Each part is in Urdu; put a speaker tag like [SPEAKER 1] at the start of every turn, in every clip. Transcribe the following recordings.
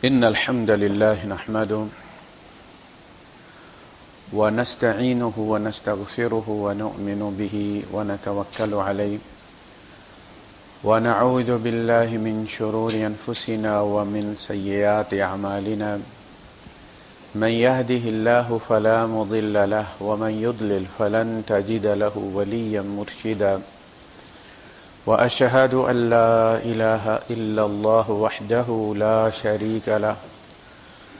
[SPEAKER 1] إن الحمد لله نحمده ونستعينه ونستغفره ونؤمن به ونتوكل عليه ونعوذ بالله من شرور أنفسنا ومن سيئات أعمالنا من يهده الله فلا مضل له ومن يضلل فلن تجد له وليا مرشدا وأشهد أن لا إله إلا الله وحده لا شريك له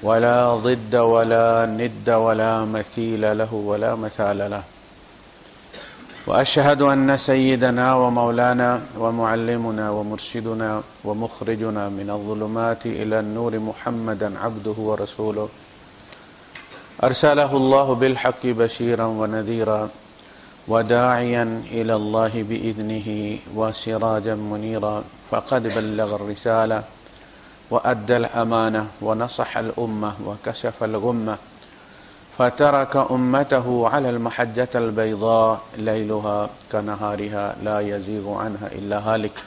[SPEAKER 1] ولا ضد ولا ند ولا مثيل له ولا مثال له وأشهد أن سيدنا ومولانا ومعلمنا ومرشدنا ومخرجنا من الظلمات إلى النور محمدا عبده ورسوله أرسله الله بالحق بشيرا ونذيرا وداعيا إلى الله بإذنه وسراجا منيرا فقد بلغ الرسالة وأدى الأمانة ونصح الأمة وكشف الغمة فترك أمته على المحجة البيضاء ليلها كنهارها لا يزيغ عنها إلا هالك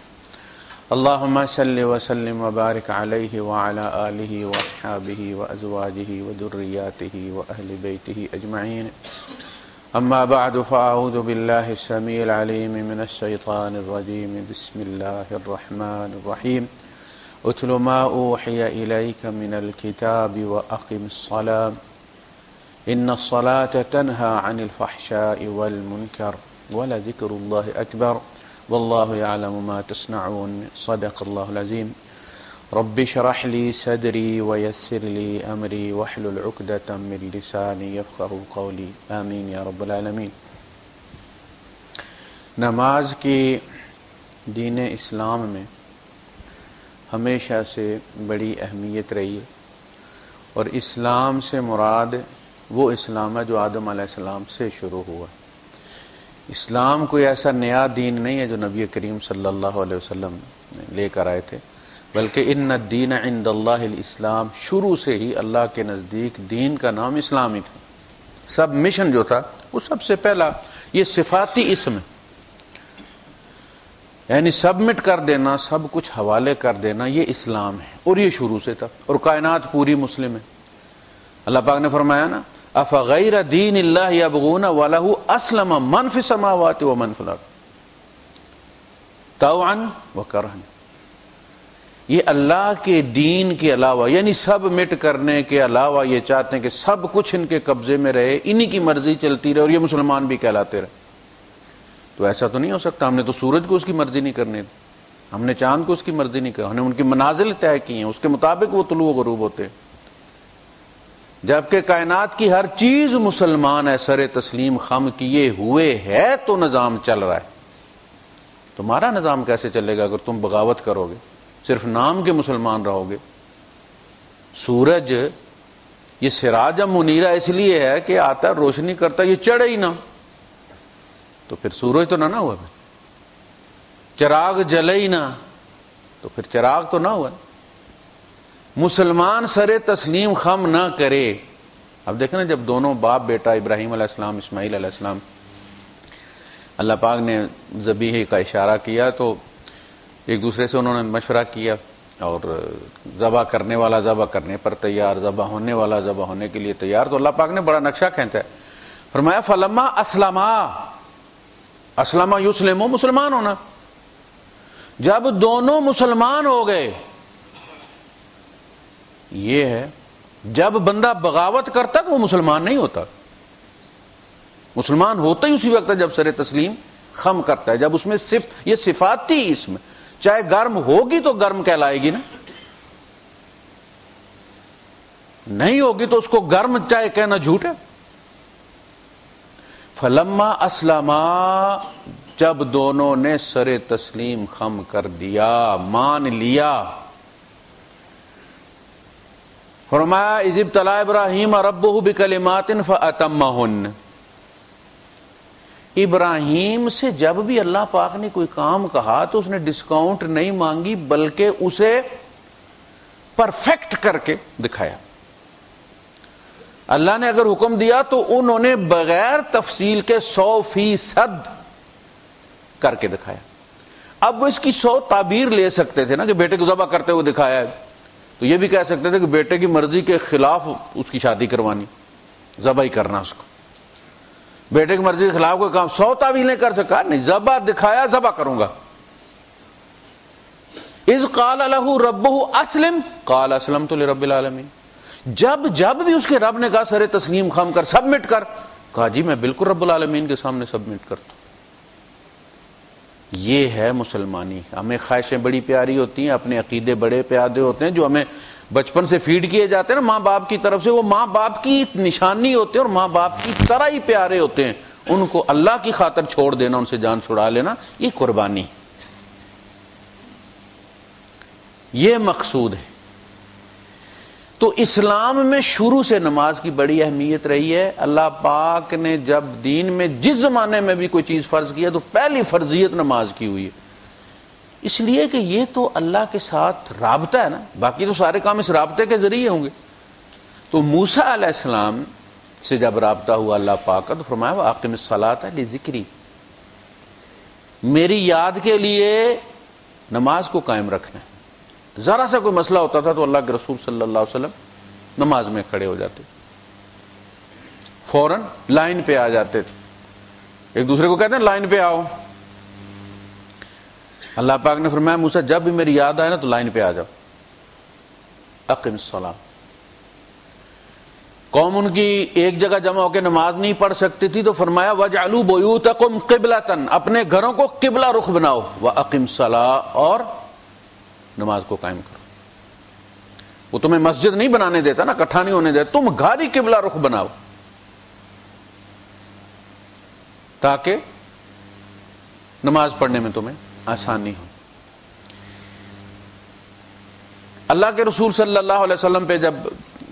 [SPEAKER 1] اللهم صل وسلم وبارك عليه وعلى آله وأصحابه وأزواجه وذرياته وأهل بيته أجمعين أما بعد فأعوذ بالله السميع العليم من الشيطان الرجيم بسم الله الرحمن الرحيم اتل ما أوحي إليك من الكتاب وأقم الصلاة إن الصلاة تنهى عن الفحشاء والمنكر ولذكر الله أكبر والله يعلم ما تصنعون صدق الله العظيم رب اشرح لي صدري ويسر لي أمري واحلل عقدة من لساني يفقهوا قولي آمين یا رب العالمین۔ نماز کی دین اسلام میں ہمیشہ سے بڑی اہمیت رہی ہے، اور اسلام سے مراد وہ اسلام ہے جو آدم علیہ السلام سے شروع ہوا۔ اسلام کوئی ایسا نیا دین نہیں ہے جو نبی کریم صلی اللہ علیہ وسلم لے کر آئے تھے، بلکہ ان الدین عند اللہ الاسلام، شروع سے ہی اللہ کے نزدیک دین کا نام اسلام ہی تھا۔ سب مشن جو تھا وہ سب سے پہلا یہ صفاتی اسم ہے، یعنی سبمٹ کر دینا، سب کچھ حوالے کر دینا، یہ اسلام ہے، اور یہ شروع سے تھا، اور کائنات پوری مسلم ہے۔ اللہ پاک نے فرمایا نا افغیر دین اللہ یبغون ولہ اسلم من فی السماوات ومن فی الارض طوعا وکرہا، یہ اللہ کے دین کے علاوہ، یعنی سب مٹ کرنے کے علاوہ یہ چاہتے ہیں کہ سب کچھ ان کے قبضے میں رہے، انہی کی مرضی چلتی رہے، اور یہ مسلمان بھی کہلاتے رہے۔ تو ایسا تو نہیں ہو سکتا، ہم نے تو سورج کو اس کی مرضی نہیں کرنی، ہم نے چاند کو اس کی مرضی نہیں کرنی، ہم نے ان کی منازل طے کی ہیں، اس کے مطابق وہ طلوع و غروب ہوتے ہیں، جبکہ کائنات کی ہر چیز مسلمان ہے، سر تسلیم خم کیے ہوئے ہے، تو نظام چل رہا ہے۔ تمہارا نظام کیسے چلے گا اگر تم بغاوت کرو گے، صرف نام کے مسلمان رہو گے؟ سورج یہ سراج منیرہ اس لیے ہے کہ آتا ہے، روشنی کرتا ہے، یہ چڑھے ہی نہ تو پھر سورج تو نہ ہوا، چراغ جلے ہی نہ تو پھر چراغ تو نہ ہوا۔ مسلمان سر تسلیم خم نہ کرے۔ اب دیکھیں نا، جب دونوں باپ بیٹا ابراہیم علیہ السلام اسماعیل علیہ السلام، اللہ پاک نے ذبیحہ کا اشارہ کیا تو ایک دوسرے سے انہوں نے مشورہ کیا، اور ذبح کرنے والا ذبح کرنے پر تیار، ذبح ہونے والا ذبح ہونے کے لیے تیار۔ تو اللہ پاک نے بڑا نقشہ کھینچا ہے، فرمایا فلما اسلما یسلمو، مسلمان ہونا۔ جب دونوں مسلمان ہو گئے، یہ ہے جب بندہ بغاوت کرتا تو وہ مسلمان نہیں ہوتا، مسلمان ہوتا ہی اسی وقت ہے جب سر تسلیم خم کرتا ہے، جب اس میں صرف یہ صفاتی اسم، چاہے گرم ہوگی تو گرم کہلائے گی نا، نہیں ہوگی تو اس کو گرم چاہے کہنا جھوٹ ہے۔ فلما اسلما، جب دونوں نے سر تسلیم خم کر دیا، مان لیا۔ فرمایا اذ ابتلی ابراہیم ربہ بکلمات فاتمہن، ابراہیم سے جب بھی اللہ پاک نے کوئی کام کہا تو اس نے ڈسکاؤنٹ نہیں مانگی، بلکہ اسے پرفیکٹ کر کے دکھایا۔ اللہ نے اگر حکم دیا تو انہوں نے بغیر تفصیل کے 100% کر کے دکھایا۔ اب وہ اس کی 100 تعبیر لے سکتے تھے نا کہ بیٹے کو ذبح کرتے ہوئے دکھایا ہے، تو یہ بھی کہہ سکتے تھے کہ بیٹے کی مرضی کے خلاف اس کی شادی کروانی، ذبح ہی کرنا اس کو، بیٹے کی مرضی کے خلاف کوئی کام 100 تعویلیں کر سکا نہیں، ذبح دکھایا ذبح کروں گا۔ اذ قال له ربه اسلم قال اسلمت لرب العالمین، جب بھی اس کے رب نے کہا سر تسلیم خم کر، سبمٹ کر، کہا جی میں بالکل رب العالمین کے سامنے سبمٹ کرتا ہوں۔ یہ ہے مسلمانی۔ ہمیں خواہشیں بڑی پیاری ہوتی ہیں، اپنے عقیدے بڑے پیارے ہوتے ہیں جو ہمیں بچپن سے فیڈ کیے جاتے ہیں نا ماں باپ کی طرف سے، وہ ماں باپ کی نشانی ہوتے ہیں اور ماں باپ کی طرح ہی پیارے ہوتے ہیں، ان کو اللہ کی خاطر چھوڑ دینا، ان سے جان چھڑا لینا، یہ قربانی، یہ مقصود ہے۔ تو اسلام میں شروع سے نماز کی بڑی اہمیت رہی ہے۔ اللہ پاک نے جب دین میں جس زمانے میں بھی کوئی چیز فرض کیا تو پہلی فرضیت نماز کی ہوئی ہے، اس لیے کہ یہ تو اللہ کے ساتھ رابطہ ہے نا، باقی تو سارے کام اس رابطے کے ذریعے ہوں گے۔ تو موسیٰ علیہ السلام سے جب رابطہ ہوا اللہ پاک کا تو فرمایا وَأَقِمِ الصَّلَاةَ لِذِكْرِي، میری یاد کے لیے نماز کو قائم رکھنا ہے۔ ذرا سا کوئی مسئلہ ہوتا تھا تو اللہ کے رسول صلی اللہ علیہ وسلم نماز میں کھڑے ہو جاتے، فوراً لائن پہ آ جاتے تھے، ایک دوسرے کو کہتے ہیں لائن پہ آؤ۔ اللہ پاک نے فرمایا موسیٰ جب بھی میری یاد آئے نا تو لائن پہ آ جاؤ، اقم الصلاۃ۔ قوم ان کی ایک جگہ جمع ہو کے نماز نہیں پڑھ سکتی تھی تو فرمایا وَاجْعَلُوا بُيُوتَكُمْ قِبْلَةً، اپنے گھروں کو قبلہ رخ بناؤ، وَأَقِمْ الصَّلَاةَ، اور نماز کو قائم کرو۔ وہ تمہیں مسجد نہیں بنانے دیتا نا، اکٹھا نہیں ہونے دیتا، تم گھر ہی قبلہ رخ بناؤ تاکہ نماز پڑھنے میں تمہیں آسانی ہو۔ اللہ کے رسول صلی اللہ علیہ وسلم پہ جب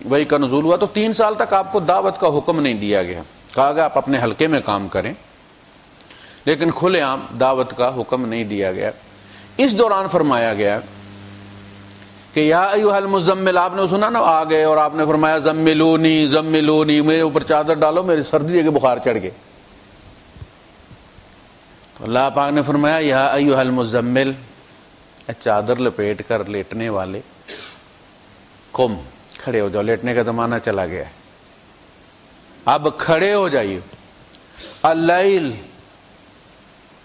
[SPEAKER 1] وحی کا نزول ہوا تو 3 سال تک آپ کو دعوت کا حکم نہیں دیا گیا، کہا گیا آپ اپنے حلقے میں کام کریں، لیکن کھلے عام دعوت کا حکم نہیں دیا گیا۔ اس دوران فرمایا گیا کہ یا ایھا المزمل، آپ نے سنا نا آ گئے اور آپ نے فرمایا زملونی زملونی، میرے اوپر چادر ڈالو، میری سردی کے بخار چڑھ گئے۔ تو اللہ پاک نے فرمایا یا ایھا المزمل، چادر لپیٹ کر لیٹنے والے، قم، کھڑے ہو جاؤ، لیٹنے کا زمانہ چلا گیا ہے، اب کھڑے ہو جائیے، اللیل،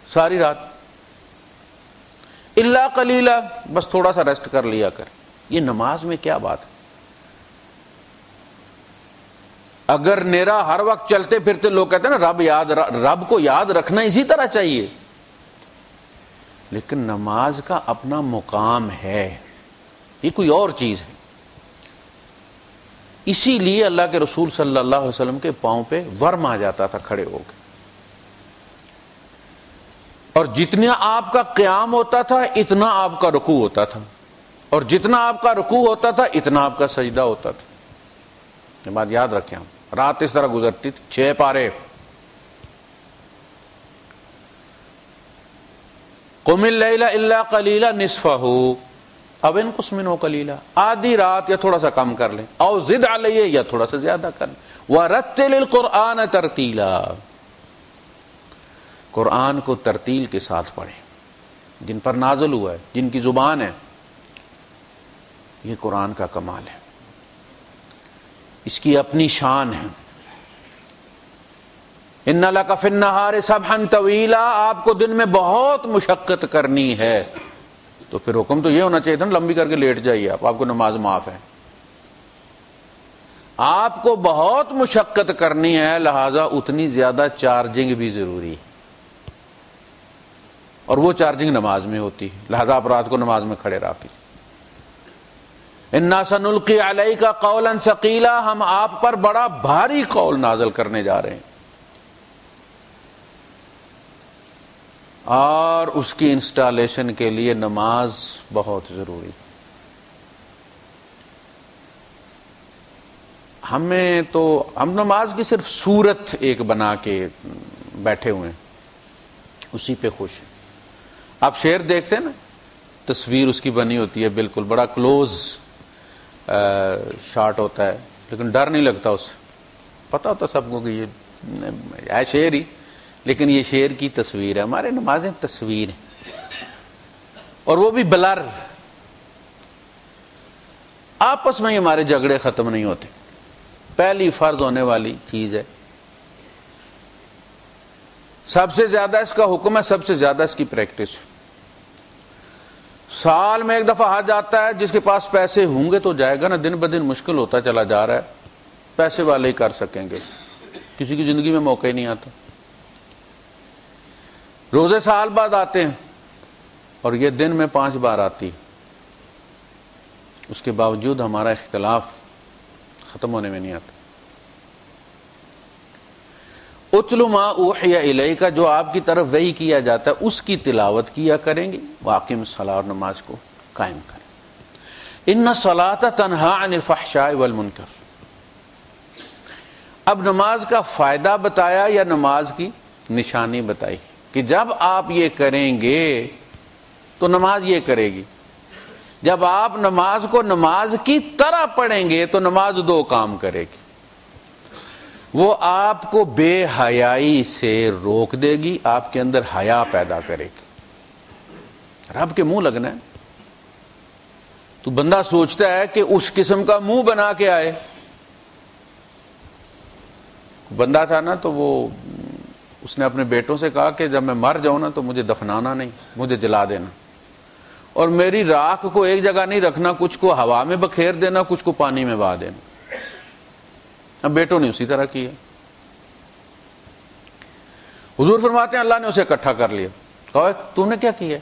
[SPEAKER 1] ساری رات، الا قلیلا، بس تھوڑا سا ریسٹ کر لیا کر۔ یہ نماز میں کیا بات ہے؟ اگر نیرا ہر وقت چلتے پھرتے لوگ کہتے ہیں نا رب کو یاد رکھنا اسی طرح چاہیے، لیکن نماز کا اپنا مقام ہے، یہ کوئی اور چیز ہے۔ اسی لیے اللہ کے رسول صلی اللہ علیہ وسلم کے پاؤں پہ ورم آ جاتا تھا کھڑے ہو کے، اور جتنا آپ کا قیام ہوتا تھا اتنا آپ کا رکوع ہوتا تھا، اور جتنا آپ کا رکوع ہوتا تھا اتنا آپ کا سجدہ ہوتا تھا۔ یہ بات یاد رکھیں، ہم رات اس طرح گزرتی تھی، 6 پارے، قم اللیل الا قلیلا نصفہ او انقص منہ قلیلا، آدھی رات یا تھوڑا سا کم کر لیں، او زد علیہ، یا تھوڑا سا زیادہ کر لیں، ورتل القرآن ترتیلا، قرآن کو ترتیل کے ساتھ پڑھیں۔ جن پر نازل ہوا ہے، جن کی زبان ہے، یہ قرآن کا کمال ہے، اس کی اپنی شان ہے۔ ان لک فی النہار سبحا طویلا، آپ کو دن میں بہت مشقت کرنی ہے، تو پھر حکم تو یہ ہونا چاہیے تھا لمبی کر کے لیٹ جائیے، آپ کو نماز معاف ہے۔ آپ کو بہت مشقت کرنی ہے، لہذا اتنی زیادہ چارجنگ بھی ضروری ہے، اور وہ چارجنگ نماز میں ہوتی ہے، لہذا آپ رات کو نماز میں کھڑے رہا کیجیے۔ انا سنلقی علیک قولا ثقیلا، ہم آپ پر بڑا بھاری قول نازل کرنے جا رہے ہیں، اور اس کی انسٹالیشن کے لیے نماز بہت ضروری۔ ہم نماز کی صرف صورت ایک بنا کے بیٹھے ہوئے ہیں، اسی پہ خوش ہیں۔ آپ شعر دیکھتے ہیں نا، تصویر اس کی بنی ہوتی ہے بالکل، بڑا کلوز شاٹ ہوتا ہے، لیکن ڈر نہیں لگتا اس سے، پتہ ہوتا سب کو کہ یہ ہے شعر ہی، لیکن یہ شعر کی تصویر ہے۔ ہمارے نمازیں تصویر ہیں، اور وہ بھی بلر۔ آپس میں ہمارے جھگڑے ختم نہیں ہوتے. پہلی فرض ہونے والی چیز ہے. سب سے زیادہ اس کا حکم ہے, سب سے زیادہ اس کی پریکٹس ہے. سال میں ایک دفعہ حج آتا ہے, جس کے پاس پیسے ہوں گے تو جائے گا نا. دن بدن مشکل ہوتا چلا جا رہا ہے, پیسے والے ہی کر سکیں گے, کسی کی زندگی میں موقع ہی نہیں آتا. روزے سال بعد آتے ہیں اور یہ دن میں 5 بار آتی, اس کے باوجود ہمارا اختلاف ختم ہونے میں نہیں آتا. اتل ما اوحی الیک, جو آپ کی طرف وحی کیا جاتا ہے اس کی تلاوت کیا کریں گے. واقیم الصلاۃ, اور نماز کو قائم کریں. ان الصلاۃ تنہی عن الفحشاء والمنکر. اب نماز کا فائدہ بتایا یا نماز کی نشانی بتائی کہ جب آپ یہ کریں گے تو نماز یہ کرے گی. جب آپ نماز کو نماز کی طرح پڑھیں گے تو نماز 2 کام کرے گی. وہ آپ کو بے حیائی سے روک دے گی, آپ کے اندر حیا پیدا کرے گی. رب کے منہ لگنا ہے تو بندہ سوچتا ہے کہ اس قسم کا منہ بنا کے آئے. بندہ تھا نا, تو وہ اس نے اپنے بیٹوں سے کہا کہ جب میں مر جاؤں نا تو مجھے دفنانا نہیں, مجھے جلا دینا, اور میری راکھ کو ایک جگہ نہیں رکھنا, کچھ کو ہوا میں بکھیر دینا, کچھ کو پانی میں بہا دینا. اب بیٹوں نے اسی طرح کیا. حضور فرماتے ہیں اللہ نے اسے اکٹھا کر لیا. کہا تو نے کیا کیا؟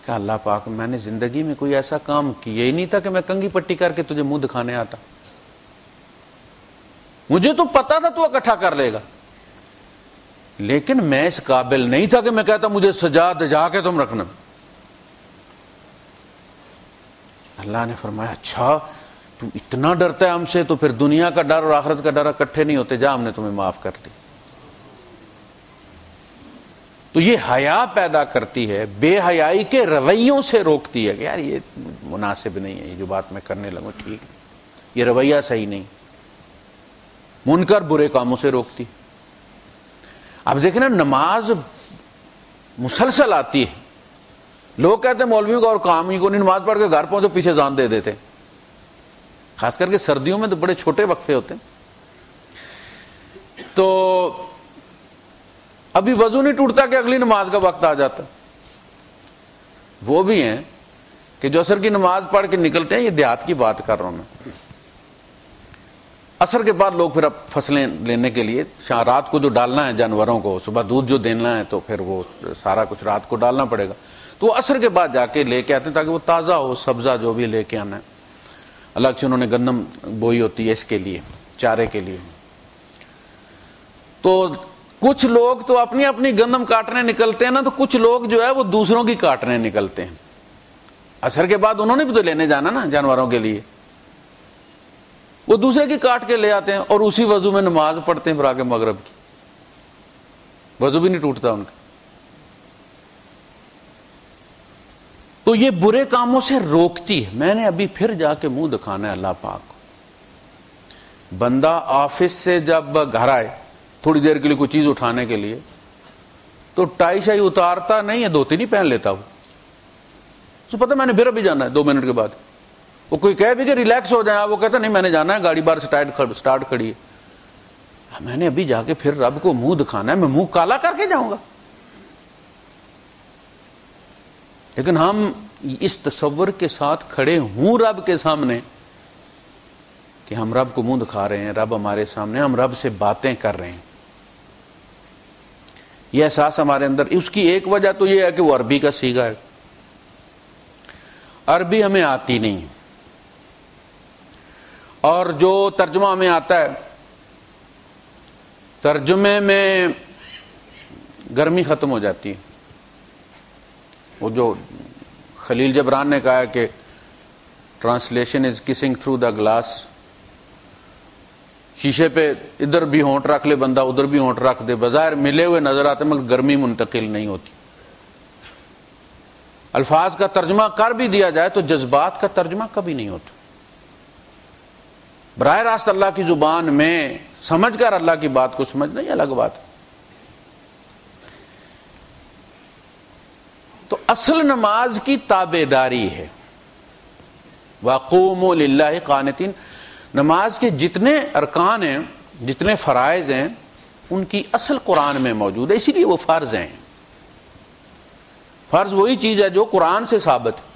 [SPEAKER 1] کہ اللہ پاک, میں نے زندگی میں کوئی ایسا کام کیا ہی نہیں تھا کہ میں کنگھی پٹی کر کے تجھے منہ دکھانے آتا. مجھے تو پتا تھا تو اکٹھا کر لے گا, لیکن میں اس قابل نہیں تھا کہ میں کہتا مجھے سجا دجا کے تم رکھنا. اللہ نے فرمایا اچھا تو اتنا ڈرتا ہے ہم سے, تو پھر دنیا کا ڈر اور آخرت کا ڈر اکٹھے نہیں ہوتے, جا ہم نے تمہیں معاف کر دی. تو یہ حیا پیدا کرتی ہے, بے حیائی کے رویوں سے روکتی ہے کہ یار یہ مناسب نہیں ہے, یہ جو بات میں کرنے لگوں ٹھیک ہے, یہ رویہ صحیح نہیں. منکر برے کاموں سے روکتی. اب دیکھیں نا, نماز مسلسل آتی ہے. لوگ کہتے ہیں مولویوں کو اور کام ہی کو نہیں, نماز پڑھ کے گھر پہنچو پیچھے جان دے دیتے. خاص کر کے سردیوں میں تو بڑے چھوٹے وقفے ہوتے ہیں. تو ابھی وضو نہیں ٹوٹتا کہ اگلی نماز کا وقت آ جاتا. وہ بھی ہیں کہ جو عصر کی نماز پڑھ کے نکلتے ہیں, یہ دیہات کی بات کر رہا ہوں میں. عصر کے بعد لوگ پھر اب فصلیں لینے کے لیے رات کو جو ڈالنا ہے جانوروں کو, صبح دودھ جو دینا ہے تو پھر وہ سارا کچھ رات کو ڈالنا پڑے گا, تو وہ عصر کے بعد جا کے لے کے آتے ہیں تاکہ وہ تازہ ہو. سبزہ جو بھی لے کے آنا ہے, الگ سے انہوں نے گندم بوئی ہوتی ہے اس کے لیے, چارے کے لیے. تو کچھ لوگ تو اپنی اپنی گندم کاٹنے نکلتے ہیں نا, تو کچھ لوگ جو ہے وہ دوسروں کی کاٹنے نکلتے ہیں. عصر کے بعد انہوں نے بھی تو لینے جانا نا جانوروں کے لیے, وہ دوسرے کی کاٹ کے لے آتے ہیں اور اسی وضو میں نماز پڑھتے ہیں پھر آگے مغرب کی. وضو بھی نہیں ٹوٹتا ان کا. تو یہ برے کاموں سے روکتی ہے. میں نے ابھی پھر جا کے منہ دکھانا ہے اللہ پاک کو. بندہ آفس سے جب گھر آئے تھوڑی دیر کے لیے کوئی چیز اٹھانے کے لیے, تو ٹائی شائی اتارتا نہیں ہے, دھوتی نہیں پہن لیتا. وہ تو پتہ میں نے پھر ابھی جانا ہے 2 منٹ کے بعد. وہ کوئی کہے بھی کہ ریلیکس ہو جائے, وہ کہتا نہیں میں نے جانا ہے, گاڑی بار سٹارٹ کھڑی ہے. میں نے ابھی جا کے پھر رب کو منہ دکھانا ہے, میں منہ کالا کر کے جاؤں گا. لیکن ہم اس تصور کے ساتھ کھڑے ہوں رب کے سامنے کہ ہم رب کو منہ دکھا رہے ہیں, رب ہمارے سامنے, ہم رب سے باتیں کر رہے ہیں. یہ احساس ہمارے اندر. اس کی ایک وجہ تو یہ ہے کہ وہ عربی کا صیغہ ہے. عربی ہمیں آتی نہیں, اور جو ترجمہ ہمیں آتا ہے, ترجمے میں گرمی ختم ہو جاتی ہے. وہ جو خلیل جبران نے کہا کہ translation is kissing through the glass, شیشے پہ ادھر بھی ہونٹ رکھ لے بندہ, ادھر بھی ہونٹ رکھ دے, بظاہر ملے ہوئے نظر آتے مگر گرمی منتقل نہیں ہوتی. الفاظ کا ترجمہ کر بھی دیا جائے تو جذبات کا ترجمہ کبھی نہیں ہوتا. براہ راست اللہ کی زبان میں سمجھ کر اللہ کی بات کو سمجھنا یہ الگ بات ہے. تو اصل نماز کی تابعداری ہے. وَقُومُوا لِلَّهِ قَانِتِينَ. نماز کے جتنے ارکان ہیں، جتنے فرائض ہیں، ان کی اصل قرآن میں موجود ہے، اسی لیے وہ فرض ہیں. فرض وہی چیز ہے جو قرآن سے ثابت ہے.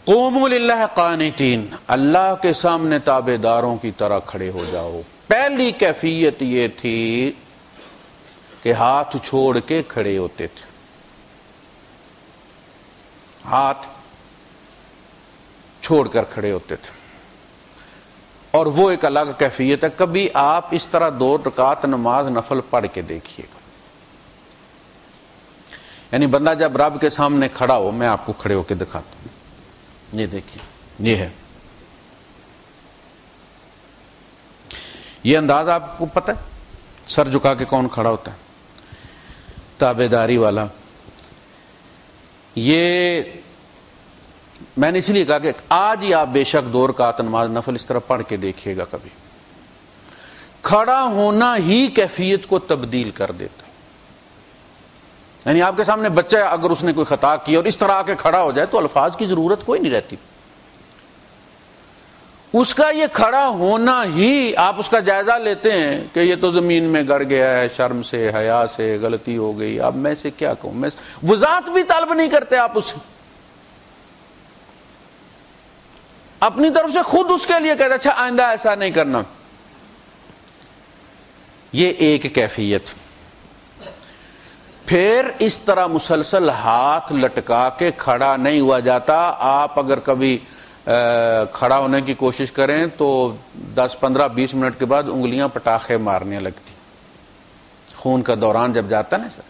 [SPEAKER 1] قوموا للہ قانتین، اللہ کے سامنے تابع داروں کی طرح کھڑے ہو جاؤ. پہلی کیفیت یہ تھی کہ ہاتھ چھوڑ کے کھڑے ہوتے تھے. ہاتھ چھوڑ کر کھڑے ہوتے تھے. اور وہ ایک الگ کیفیت ہے. کبھی آپ اس طرح 2 رکعت نماز نفل پڑھ کے دیکھیے گا. یعنی بندہ جب رب کے سامنے کھڑا ہو، میں آپ کو کھڑے ہو کے دکھاتا ہوں. یہ دیکھیے، یہ ہے. یہ انداز آپ کو پتہ ہے سر جھکا کے کون کھڑا ہوتا ہے؟ تابع داری والا. یہ میں نے اس لیے کہا کہ آج ہی آپ بے شک 2 رکعت نماز نفل اس طرح پڑھ کے دیکھیے گا. کبھی کھڑا ہونا ہی کیفیت کو تبدیل کر دیتا ہے. یعنی آپ کے سامنے بچہ ہے، اگر اس نے کوئی خطا کی اور اس طرح آ کے کھڑا ہو جائے تو الفاظ کی ضرورت کوئی نہیں رہتی. اس کا یہ کھڑا ہونا ہی آپ اس کا جائزہ لیتے ہیں کہ یہ تو زمین میں گڑ گیا ہے، شرم سے، حیا سے غلطی ہو گئی. اب میں سے کیا کہوں، میں وضاحت بھی طلب نہیں کرتے آپ اس سے. اپنی طرف سے خود اس کے لیے کہتے اچھا آئندہ ایسا نہیں کرنا. یہ ایک کیفیت. پھر اس طرح مسلسل ہاتھ لٹکا کے کھڑا نہیں ہوا جاتا. آپ اگر کبھی کھڑا ہونے کی کوشش کریں تو 10 15 20 منٹ کے بعد انگلیاں پٹاخے مارنے لگتی، خون کا دوران جب جاتا نا سر.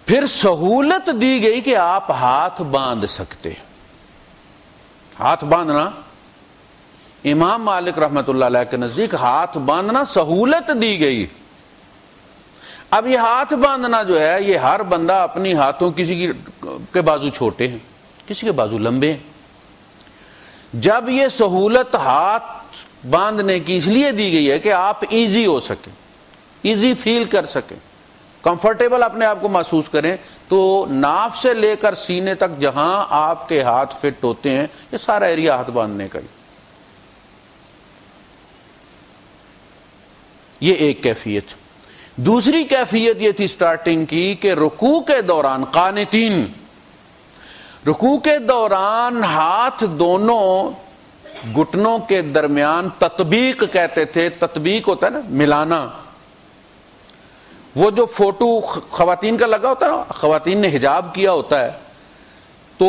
[SPEAKER 1] پھر سہولت دی گئی کہ آپ ہاتھ باندھ سکتے. ہاتھ باندھنا امام مالک رحمت اللہ علیہ کے نزدیک ہاتھ باندھنا سہولت دی گئی. اب یہ ہاتھ باندھنا جو ہے یہ ہر بندہ اپنی ہاتھوں، کسی کے بازو چھوٹے ہیں، کسی کے بازو لمبے ہیں. جب یہ سہولت ہاتھ باندھنے کی اس لیے دی گئی ہے کہ آپ ایزی ہو سکیں، ایزی فیل کر سکیں، کمفرٹیبل اپنے آپ کو محسوس کریں، تو ناف سے لے کر سینے تک جہاں آپ کے ہاتھ فٹ ہوتے ہیں یہ سارا ایریا ہاتھ باندھنے کا. یہ ایک کیفیت. دوسری کیفیت یہ تھی سٹارٹنگ کی کہ رکوع کے دوران قانتین، رکوع کے دوران ہاتھ دونوں گھٹنوں کے درمیان تطبیق کہتے تھے. تطبیق ہوتا ہے نا ملانا. وہ جو فوٹو خواتین کا لگا ہوتا ہے نا، خواتین نے حجاب کیا ہوتا ہے تو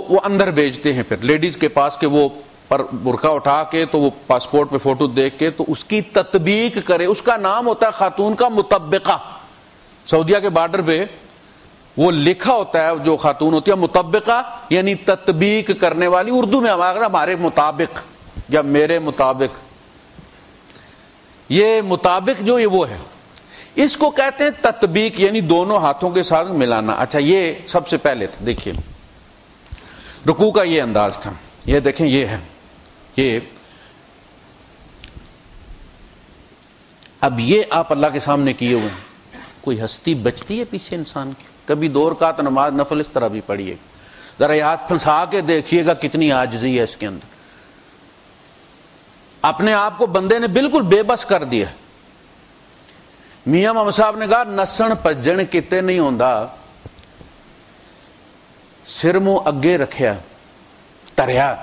[SPEAKER 1] وہ اندر بھیجتے ہیں پھر لیڈیز کے پاس کہ وہ پر برقع اٹھا کے تو وہ پاسپورٹ پہ فوٹو دیکھ کے تو اس کی تطبیق کرے. اس کا نام ہوتا ہے خاتون کا مطبقہ. سعودیہ کے بارڈر پہ وہ لکھا ہوتا ہے، جو خاتون ہوتی ہے مطبقہ یعنی تطبیق کرنے والی. اردو میں ہمارے مطابق یا میرے مطابق، یہ مطابق جو یہ وہ ہے، اس کو کہتے ہیں تطبیق یعنی دونوں ہاتھوں کے ساتھ ملانا. اچھا یہ سب سے پہلے تھا. دیکھیے رکوع کا یہ انداز تھا. یہ دیکھیں یہ ہے. یہ اب یہ آپ اللہ کے سامنے کیے ہوئے ہیں. کوئی ہستی بچتی ہے پیچھے انسان کی؟ کبھی 2 رکعت نماز نفل اس طرح بھی پڑھیے، ذرا یہ ہاتھ پھنسا کے دیکھیے گا کتنی عاجزی ہے اس کے اندر. اپنے آپ کو بندے نے بالکل بے بس کر دیا. میاں محمد صاحب نے کہا نسن پجن کتے نہیں ہوندا، سر منہ اگے رکھیا تریا.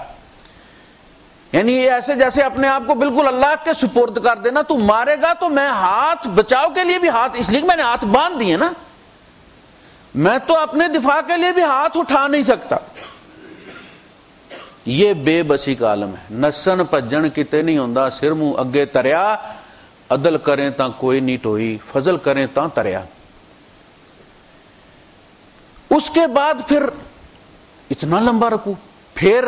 [SPEAKER 1] یعنی یہ ایسے جیسے اپنے آپ کو بالکل اللہ کے سپرد کر دینا. تو مارے گا تو میں ہاتھ بچاؤ کے لیے بھی ہاتھ، اس لیے میں نے ہاتھ باندھ دیے نا، میں تو اپنے دفاع کے لیے بھی ہاتھ اٹھا نہیں سکتا. یہ بے بسی کا عالم ہے. نسن پجن کتے نہیں ہوندا، سر منہ اگے تریا. عدل کریں تا کوئی نہیں ٹوئی، فضل کریں تا تریا. اس کے بعد پھر اتنا لمبا رکوع. پھر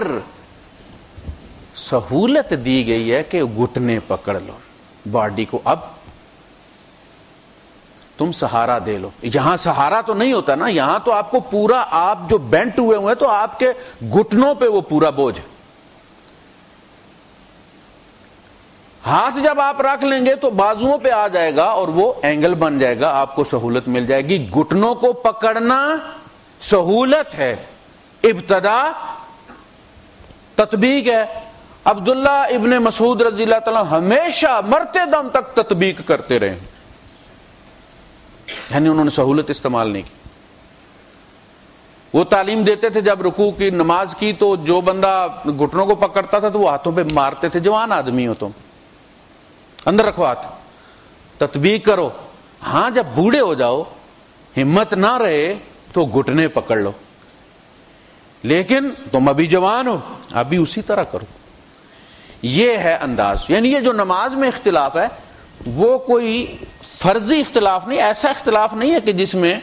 [SPEAKER 1] سہولت دی گئی ہے کہ گھٹنے پکڑ لو باڈی کو. اب تم سہارا دے لو. یہاں سہارا تو نہیں ہوتا نا، یہاں تو آپ کو پورا، آپ جو بینٹ ہوئے ہوئے تو آپ کے گھٹنوں پہ وہ پورا بوجھ. ہاتھ جب آپ رکھ لیں گے تو بازوؤں پہ آ جائے گا اور وہ اینگل بن جائے گا، آپ کو سہولت مل جائے گی. گھٹنوں کو پکڑنا سہولت ہے، ابتدا تطبیق ہے۔ عبداللہ ابن مسعود رضی اللہ تعالیٰ ہمیشہ مرتے دم تک تطبیق کرتے رہے، یعنی انہوں نے سہولت استعمال نہیں کی۔ وہ تعلیم دیتے تھے جب رکوع کی نماز کی تو جو بندہ گھٹنوں کو پکڑتا تھا تو وہ ہاتھوں پہ مارتے تھے، جوان آدمی ہو تم اندر رکھو ہاتھ، تطبیق کرو۔ ہاں جب بوڑھے ہو جاؤ، ہمت نہ رہے تو گھٹنے پکڑ لو، لیکن تم ابھی جوان ہو، ابھی اسی طرح کرو۔ یہ ہے انداز۔ یعنی یہ جو نماز میں اختلاف ہے وہ کوئی فرضی اختلاف نہیں، ایسا اختلاف نہیں ہے کہ جس میں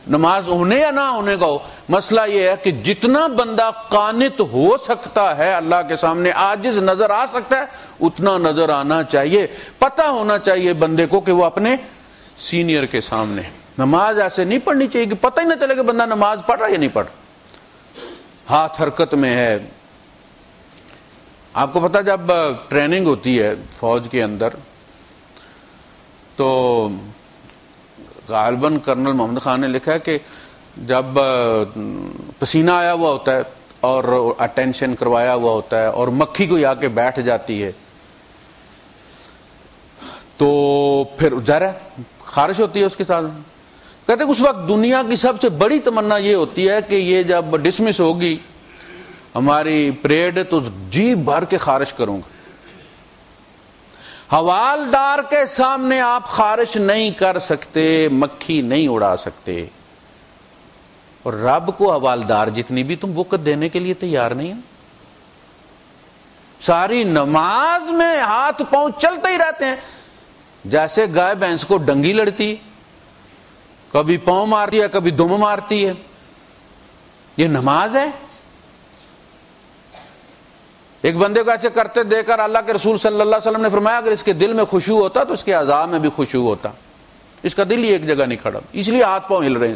[SPEAKER 1] نماز ہونے یا نہ ہونے کا ہو۔ مسئلہ یہ ہے کہ جتنا بندہ قانت ہو سکتا ہے، اللہ کے سامنے عاجز نظر آ سکتا ہے، اتنا نظر آنا چاہیے۔ پتہ ہونا چاہیے بندے کو کہ وہ اپنے سینئر کے سامنے۔ نماز ایسے نہیں پڑھنی چاہیے کہ پتہ ہی نہ چلے کہ بندہ نماز پڑھ رہا ہے یا نہیں پڑھ رہا، ہاتھ حرکت میں ہے۔ آپ کو پتہ جب ٹریننگ ہوتی ہے فوج کے اندر تو غالباً کرنل محمد خان نے لکھا ہے کہ جب پسینہ آیا ہوا ہوتا ہے اور اٹینشن کروایا ہوا ہوتا ہے اور مکھی کوئی آ کے بیٹھ جاتی ہے تو پھر ظاہر ہے خارش ہوتی ہے اس کے ساتھ۔ کہتے ہیں اس وقت دنیا کی سب سے بڑی تمنا یہ ہوتی ہے کہ یہ جب ڈسمس ہوگی ہماری پریڈ تو جی بھر کے خارش کروں گا۔ حوالدار کے سامنے آپ خارش نہیں کر سکتے، مکھی نہیں اڑا سکتے، اور رب کو حوالدار جتنی بھی تم وقت دینے کے لیے تیار نہیں ہیں۔ ساری نماز میں ہاتھ پاؤں چلتے ہی رہتے ہیں، جیسے گائے بھینس کو ڈنگی لڑتی، کبھی پاؤں مارتی ہے کبھی دم مارتی ہے۔ یہ نماز ہے؟ ایک بندے کو ایسے کرتے دیکھ کر اللہ کے رسول صلی اللہ علیہ وسلم نے فرمایا اگر اس کے دل میں خشوع ہوتا تو اس کے اعضاء میں بھی خشوع ہوتا، اس کا دل ہی ایک جگہ نہیں کھڑا، اس لیے ہاتھ پاؤں ہل رہے ہیں۔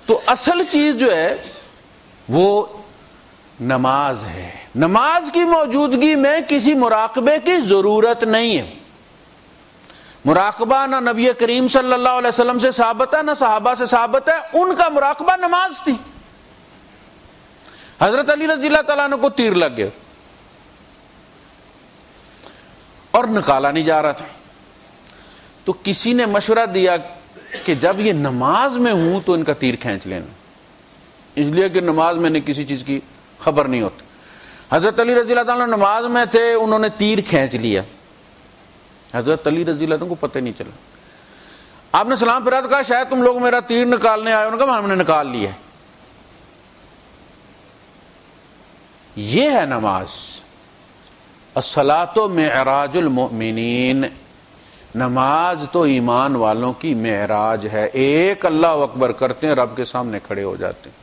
[SPEAKER 1] تو اصل چیز جو ہے وہ نماز ہے۔ نماز کی موجودگی میں کسی مراقبے کی ضرورت نہیں ہے۔ مراقبہ نہ نبی کریم صلی اللہ علیہ وسلم سے ثابت ہے نہ صحابہ سے ثابت ہے، ان کا مراقبہ نماز تھی۔ حضرت علی رضی اللہ تعالیٰ عنہ کو تیر لگ گیا اور نکالا نہیں جا رہا تھا، تو کسی نے مشورہ دیا کہ جب یہ نماز میں ہوں تو ان کا تیر کھینچ لینا، اس لیے کہ نماز میں نہیں کسی چیز کی خبر نہیں ہوتی۔ حضرت علی رضی اللہ تعالیٰ نماز میں تھے، انہوں نے تیر کھینچ لیا، حضرت علی رضی اللہ عنہ کو پتہ نہیں چلا۔ آپ نے سلام پھرا تو کہا شاید تم لوگ میرا تیر نکالنے آئے، انہوں نے کہا ہم نے نکال لیا۔ یہ ہے نماز۔ الصلاۃ معراج المؤمنین، نماز تو ایمان والوں کی معراج ہے۔ ایک اللہ اکبر کرتے ہیں، رب کے سامنے کھڑے ہو جاتے ہیں،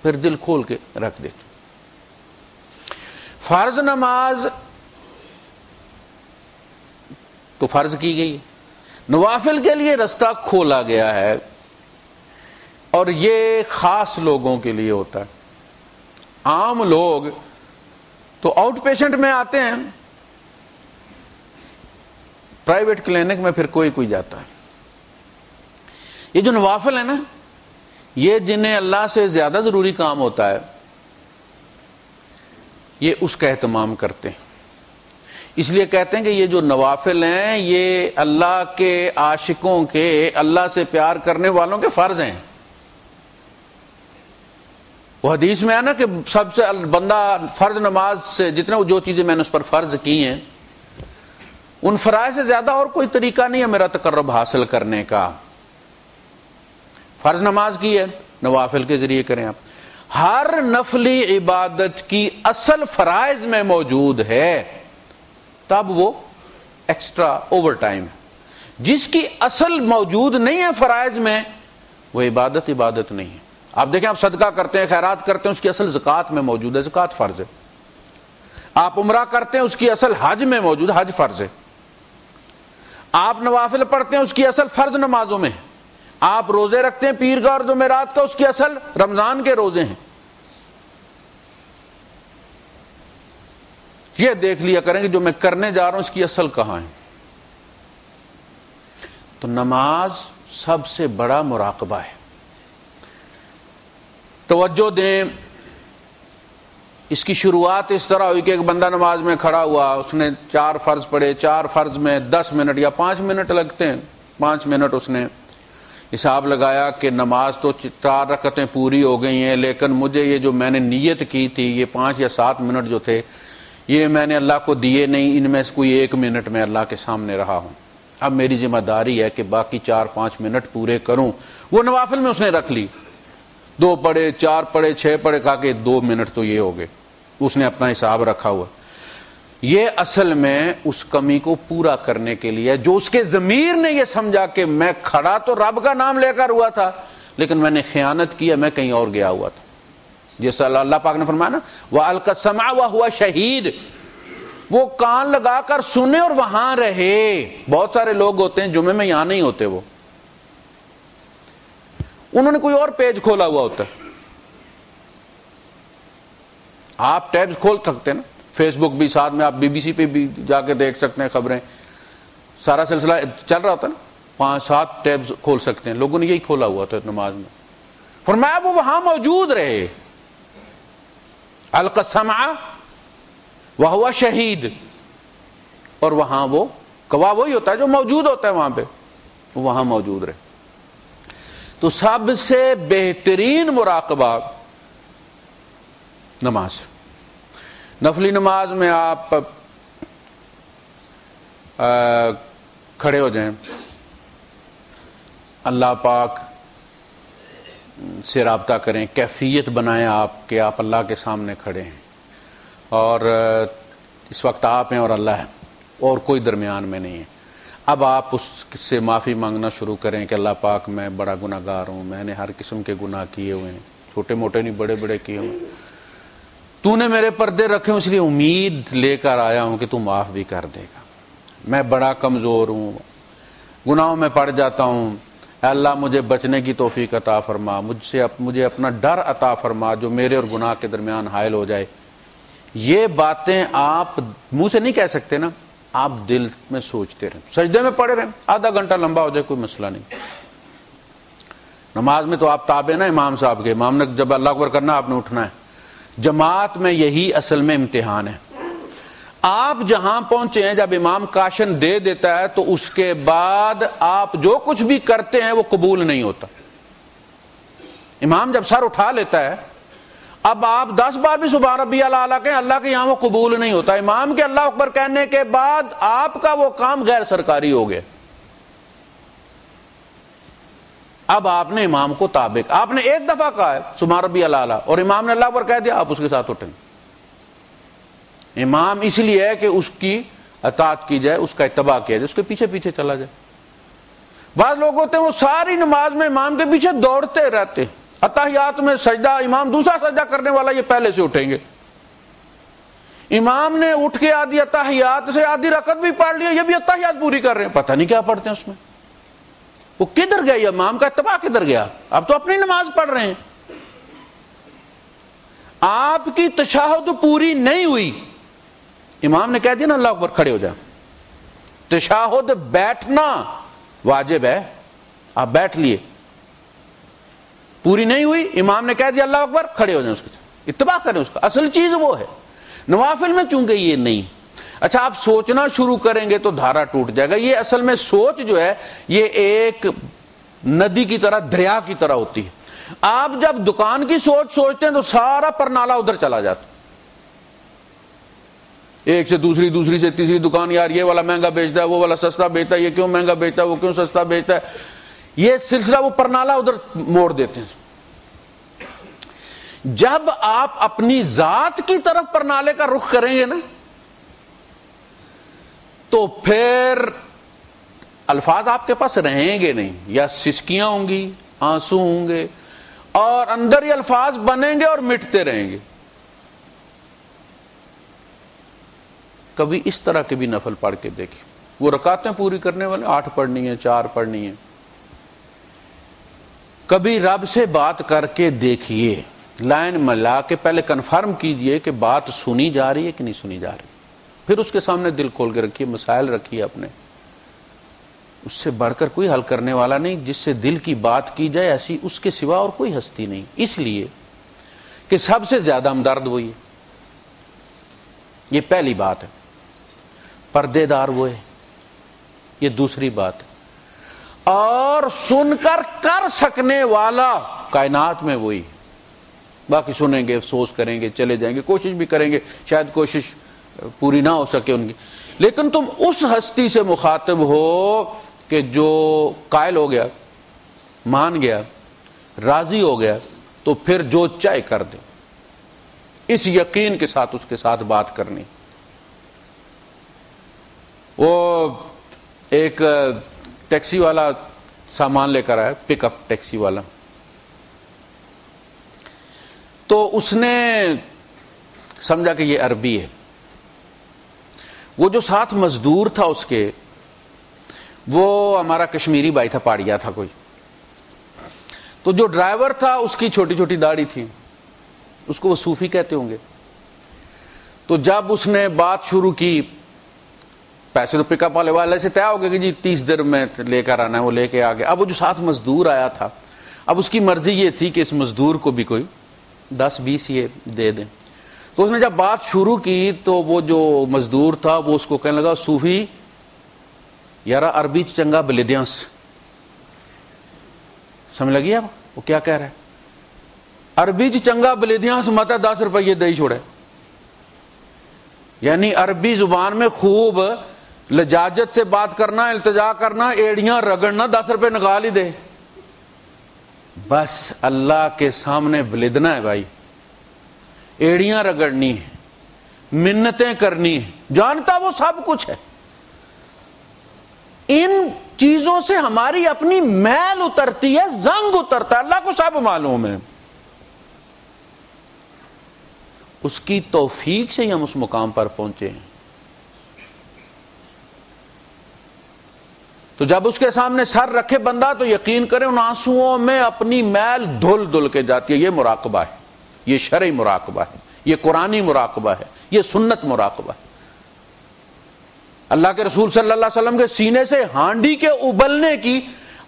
[SPEAKER 1] پھر دل کھول کے رکھ دیتے۔ فرض نماز تو فرض کی گئی، نوافل کے لیے رستہ کھولا گیا ہے، اور یہ خاص لوگوں کے لیے ہوتا ہے۔ عام لوگ تو آؤٹ پیشنٹ میں آتے ہیں، پرائیویٹ کلینک میں پھر کوئی جاتا ہے۔ یہ جو نوافل ہے نا، یہ جنہیں اللہ سے زیادہ ضروری کام ہوتا ہے یہ اس کا اہتمام کرتے ہیں۔ اس لیے کہتے ہیں کہ یہ جو نوافل ہیں یہ اللہ کے عاشقوں کے، اللہ سے پیار کرنے والوں کے فرض ہیں۔ وہ حدیث میں ہے نا کہ سب سے بندہ فرض نماز سے جتنے جو چیزیں میں نے اس پر فرض کی ہیں ان فرائض سے زیادہ اور کوئی طریقہ نہیں ہے میرا تقرب حاصل کرنے کا۔ فرض نماز کی ہے، نوافل کے ذریعے کریں آپ۔ ہر نفلی عبادت کی اصل فرائض میں موجود ہے، تب وہ ایکسٹرا اوور ٹائم ہے۔ جس کی اصل موجود نہیں ہے فرائض میں، وہ عبادت نہیں ہے۔ آپ دیکھیں، آپ صدقہ کرتے ہیں، خیرات کرتے ہیں، اس کی اصل زکوٰۃ میں موجود ہے، زکوٰۃ فرض ہے۔ آپ عمرہ کرتے ہیں، اس کی اصل حج میں موجود ہے، حج فرض ہے۔ آپ نوافل پڑھتے ہیں، اس کی اصل فرض نمازوں میں۔ آپ روزے رکھتے ہیں پیر کا اور جمعرات کا، اس کی اصل رمضان کے روزے ہیں۔ یہ دیکھ لیا کریں کہ جو میں کرنے جا رہا ہوں اس کی اصل کہاں ہے۔ تو نماز سب سے بڑا مراقبہ ہے۔ توجہ دیں، اس کی شروعات اس طرح ہوئی کہ ایک بندہ نماز میں کھڑا ہوا، اس نے 4 فرض پڑھے، 4 فرض میں 10 منٹ یا 5 منٹ لگتے ہیں، 5 منٹ اس نے حساب لگایا کہ نماز تو 4 رکعتیں پوری ہو گئی ہیں، لیکن مجھے یہ جو میں نے نیت کی تھی، یہ 5 یا 7 منٹ جو تھے، یہ میں نے اللہ کو دیے نہیں، ان میں سے کوئی 1 منٹ میں اللہ کے سامنے رہا ہوں، اب میری ذمہ داری ہے کہ باقی 4-5 منٹ پورے کروں۔ وہ نوافل میں اس نے رکھ لی، 2 پڑھے، 4 پڑھے، 6 پڑھے، کہا کہ 2 منٹ تو یہ ہو گئے، اس نے اپنا حساب رکھا ہوا۔ یہ اصل میں اس کمی کو پورا کرنے کے لیے، جو اس کے ضمیر نے یہ سمجھا کہ میں کھڑا تو رب کا نام لے کر ہوا تھا، لیکن میں نے خیانت کیا، میں کہیں اور گیا ہوا تھا۔ جیسا اللہ پاک نے فرمایا نا وَأَلْقَى السَّمْعَ وَهُوَ شَهِيدٌ، وہ کان لگا کر سنے اور وہاں رہے۔ بہت سارے لوگ ہوتے ہیں جمعے میں یہاں نہیں ہوتے، وہ انہوں نے کوئی اور پیج کھولا ہوا ہوتا ہے۔ آپ ٹیبز کھول سکتے ہیں نا، فیس بک بھی، ساتھ میں آپ BBC پہ بھی جا کے دیکھ سکتے ہیں خبریں، سارا سلسلہ چل رہا ہوتا ہے نا، 5-7 ٹیبز کھول سکتے ہیں۔ لوگوں نے یہی کھولا ہوا تھا نماز میں۔ فرمایا وہ وہاں موجود رہے، القى السمع وهو شہید، اور وہاں وہ گواہ وہی ہوتا ہے جو موجود ہوتا ہے وہاں پہ، وہ وہاں موجود رہے۔ تو سب سے بہترین مراقبہ نماز، نفلی نماز میں آپ کھڑے ہو جائیں، اللہ پاک سے رابطہ کریں، کیفیت بنائیں آپ کہ آپ اللہ کے سامنے کھڑے ہیں، اور اس وقت آپ ہیں اور اللہ ہے، اور کوئی درمیان میں نہیں ہے۔ اب آپ اس سے معافی مانگنا شروع کریں کہ اللہ پاک میں بڑا گناہ گار ہوں، میں نے ہر قسم کے گناہ کیے ہوئے ہیں، چھوٹے موٹے نہیں، بڑے بڑے کیے ہوئے، تو نے میرے پردے رکھے، اس لیے امید لے کر آیا ہوں کہ تو معاف بھی کر دے گا، میں بڑا کمزور ہوں، گناہوں میں پڑ جاتا ہوں، اے اللہ مجھے بچنے کی توفیق عطا فرما، مجھے اپنا ڈر عطا فرما جو میرے اور گناہ کے درمیان حائل ہو جائے۔ یہ باتیں آپ منہ سے نہیں کہہ سکتے نا، آپ دل میں سوچتے رہیں، سجدے میں پڑے رہیں، آدھا گھنٹہ لمبا ہو جائے کوئی مسئلہ نہیں۔ نماز میں تو آپ تابع نا امام صاحب کے، امام نے جب اللہ اکبر کرنا آپ نے اٹھنا ہے۔ جماعت میں یہی اصل میں امتحان ہے۔ آپ جہاں پہنچے ہیں، جب امام کاشن دے دیتا ہے تو اس کے بعد آپ جو کچھ بھی کرتے ہیں وہ قبول نہیں ہوتا۔ امام جب سر اٹھا لیتا ہے، اب آپ 10 بار بھی سبحان ربی الاعلیٰ کہیں، اللہ کے یہاں وہ قبول نہیں ہوتا۔ امام کے اللہ اکبر کہنے کے بعد آپ کا وہ کام غیر سرکاری ہو گیا۔ اب آپ نے امام کو تابع، آپ نے ایک دفعہ کہا ہے سبحان ربی الاعلیٰ اور امام نے اللہ اکبر کہہ دیا، آپ اس کے ساتھ اٹھیں۔ امام اس لیے ہے کہ اس کی اطاعت کی جائے، اس کا اتباع کیا جائے، اس کے پیچھے پیچھے چلا جائے۔ بعض لوگ ہوتے ہیں وہ ساری نماز میں امام کے پیچھے دوڑتے رہتے، اتحیات میں سجدہ، امام دوسرا سجدہ کرنے والا، یہ پہلے سے اٹھیں گے۔ امام نے اٹھ کے آدھی اتحیات سے آدھی رکعت بھی پڑھ لیا، یہ بھی اتحیات پوری کر رہے ہیں، پتہ نہیں کیا پڑھتے ہیں اس میں۔ وہ کدھر گیا؟ امام کا اتباع کدھر گیا؟ اب تو اپنی نماز پڑھ رہے ہیں۔ آپ کی تشہد پوری نہیں ہوئی، امام نے کہہ دیا نا اللہ اکبر، کھڑے ہو جائیں۔ تشہد بیٹھنا واجب ہے، آپ بیٹھ لیے، پوری نہیں ہوئی، امام نے کہہ دیا اللہ اکبر، کھڑے ہو جائیں، اس کے اتباع کریں، اس کا اصل چیز وہ ہے۔ نوافل میں چونکہ یہ نہیں، اچھا آپ سوچنا شروع کریں گے تو دھارا ٹوٹ جائے گا۔ یہ اصل میں سوچ جو ہے یہ ایک ندی کی طرح، دریا کی طرح ہوتی ہے۔ آپ جب دکان کی سوچ سوچتے ہیں تو سارا پرنالہ ادھر چلا جاتا، ایک سے دوسری، دوسری سے تیسری دکان، یار یہ والا مہنگا بیچتا ہے، وہ والا سستا بیچتا ہے، یہ کیوں مہنگا بیچتا ہے، وہ کیوں سستا بیچتا ہے، یہ سلسلہ وہ پرنالہ ادھر موڑ دیتے ہیں۔ جب آپ اپنی ذات کی طرف پرنالے کا رخ کریں گے نا تو پھر الفاظ آپ کے پاس رہیں گے نہیں، یا سسکیاں ہوں گی، آنسو ہوں گے، اور اندر ہی الفاظ بنیں گے اور مٹتے رہیں گے۔ کبھی اس طرح کے بھی نفل پڑھ کے دیکھیں، وہ رکعتیں پوری کرنے والے 8 پڑھنی ہیں، 4 پڑھنی ہیں۔ کبھی رب سے بات کر کے دیکھیے، لائن ملا کے پہلے کنفرم کیجئے کہ بات سنی جا رہی ہے کہ نہیں سنی جا رہی، پھر اس کے سامنے دل کھول کے رکھیے، مسائل رکھیے اپنے، اس سے بڑھ کر کوئی حل کرنے والا نہیں، جس سے دل کی بات کی جائے ایسی اس کے سوا اور کوئی ہستی نہیں، اس لیے کہ سب سے زیادہ ہمدرد وہی ہے. یہ پہلی بات ہے. پردے دار وہ ہے، یہ دوسری بات ہے. اور سن کر کر سکنے والا کائنات میں وہی. باقی سنیں گے، افسوس کریں گے، چلے جائیں گے، کوشش بھی کریں گے، شاید کوشش پوری نہ ہو سکے ان کی، لیکن تم اس ہستی سے مخاطب ہو کہ جو قائل ہو گیا، مان گیا، راضی ہو گیا، تو پھر جو چاہے کر دے، اس یقین کے ساتھ اس کے ساتھ بات کرنی. وہ ایک ٹیکسی والا سامان لے کر آیا، پک اپ ٹیکسی والا، تو اس نے سمجھا کہ یہ عربی ہے. وہ جو ساتھ مزدور تھا اس کے، وہ ہمارا کشمیری بھائی تھا، پہاڑیا تھا کوئی. تو جو ڈرائیور تھا اس کی چھوٹی چھوٹی داڑھی تھی، اس کو وہ صوفی کہتے ہوں گے. تو جب اس نے بات شروع کی، پیسے تو پک اپ والے سے طے ہو گئے کہ جی 30 درہم میں لے کر آنا ہے، وہ لے کے آ گیا. اب وہ جو ساتھ مزدور آیا تھا، اب اس کی مرضی یہ تھی کہ اس مزدور کو بھی کوئی 10-20 یہ دے دیں. تو اس نے جب بات شروع کی تو وہ جو مزدور تھا وہ اس کو کہنے لگا، صوفی یارا عربی چنگا بلیدیاں. سمجھ لگی اب وہ کیا کہہ رہا ہے؟ عربی چنگا بلیدیاں سے مت 10 روپئے دے ہی چھوڑے. یعنی عربی زبان میں خوب لجاجت سے بات کرنا، التجا کرنا، ایڑیاں رگڑنا، 10 روپے نکال ہی دے. بس اللہ کے سامنے بلدنا ہے بھائی، ایڑیاں رگڑنی ہے، منتیں کرنی ہے، جانتا وہ سب کچھ ہے. ان چیزوں سے ہماری اپنی میل اترتی ہے، زنگ اترتا ہے، اللہ کو سب معلوم ہے. اس کی توفیق سے ہی ہم اس مقام پر پہنچے ہیں. تو جب اس کے سامنے سر رکھے بندہ تو یقین کرے ان آنسوؤں میں اپنی میل دھل دھل کے جاتی ہے. یہ مراقبہ ہے، یہ شرعی مراقبہ ہے، یہ قرآنی مراقبہ ہے، یہ سنت مراقبہ ہے. اللہ کے رسول صلی اللہ علیہ وسلم کے سینے سے ہانڈی کے ابلنے کی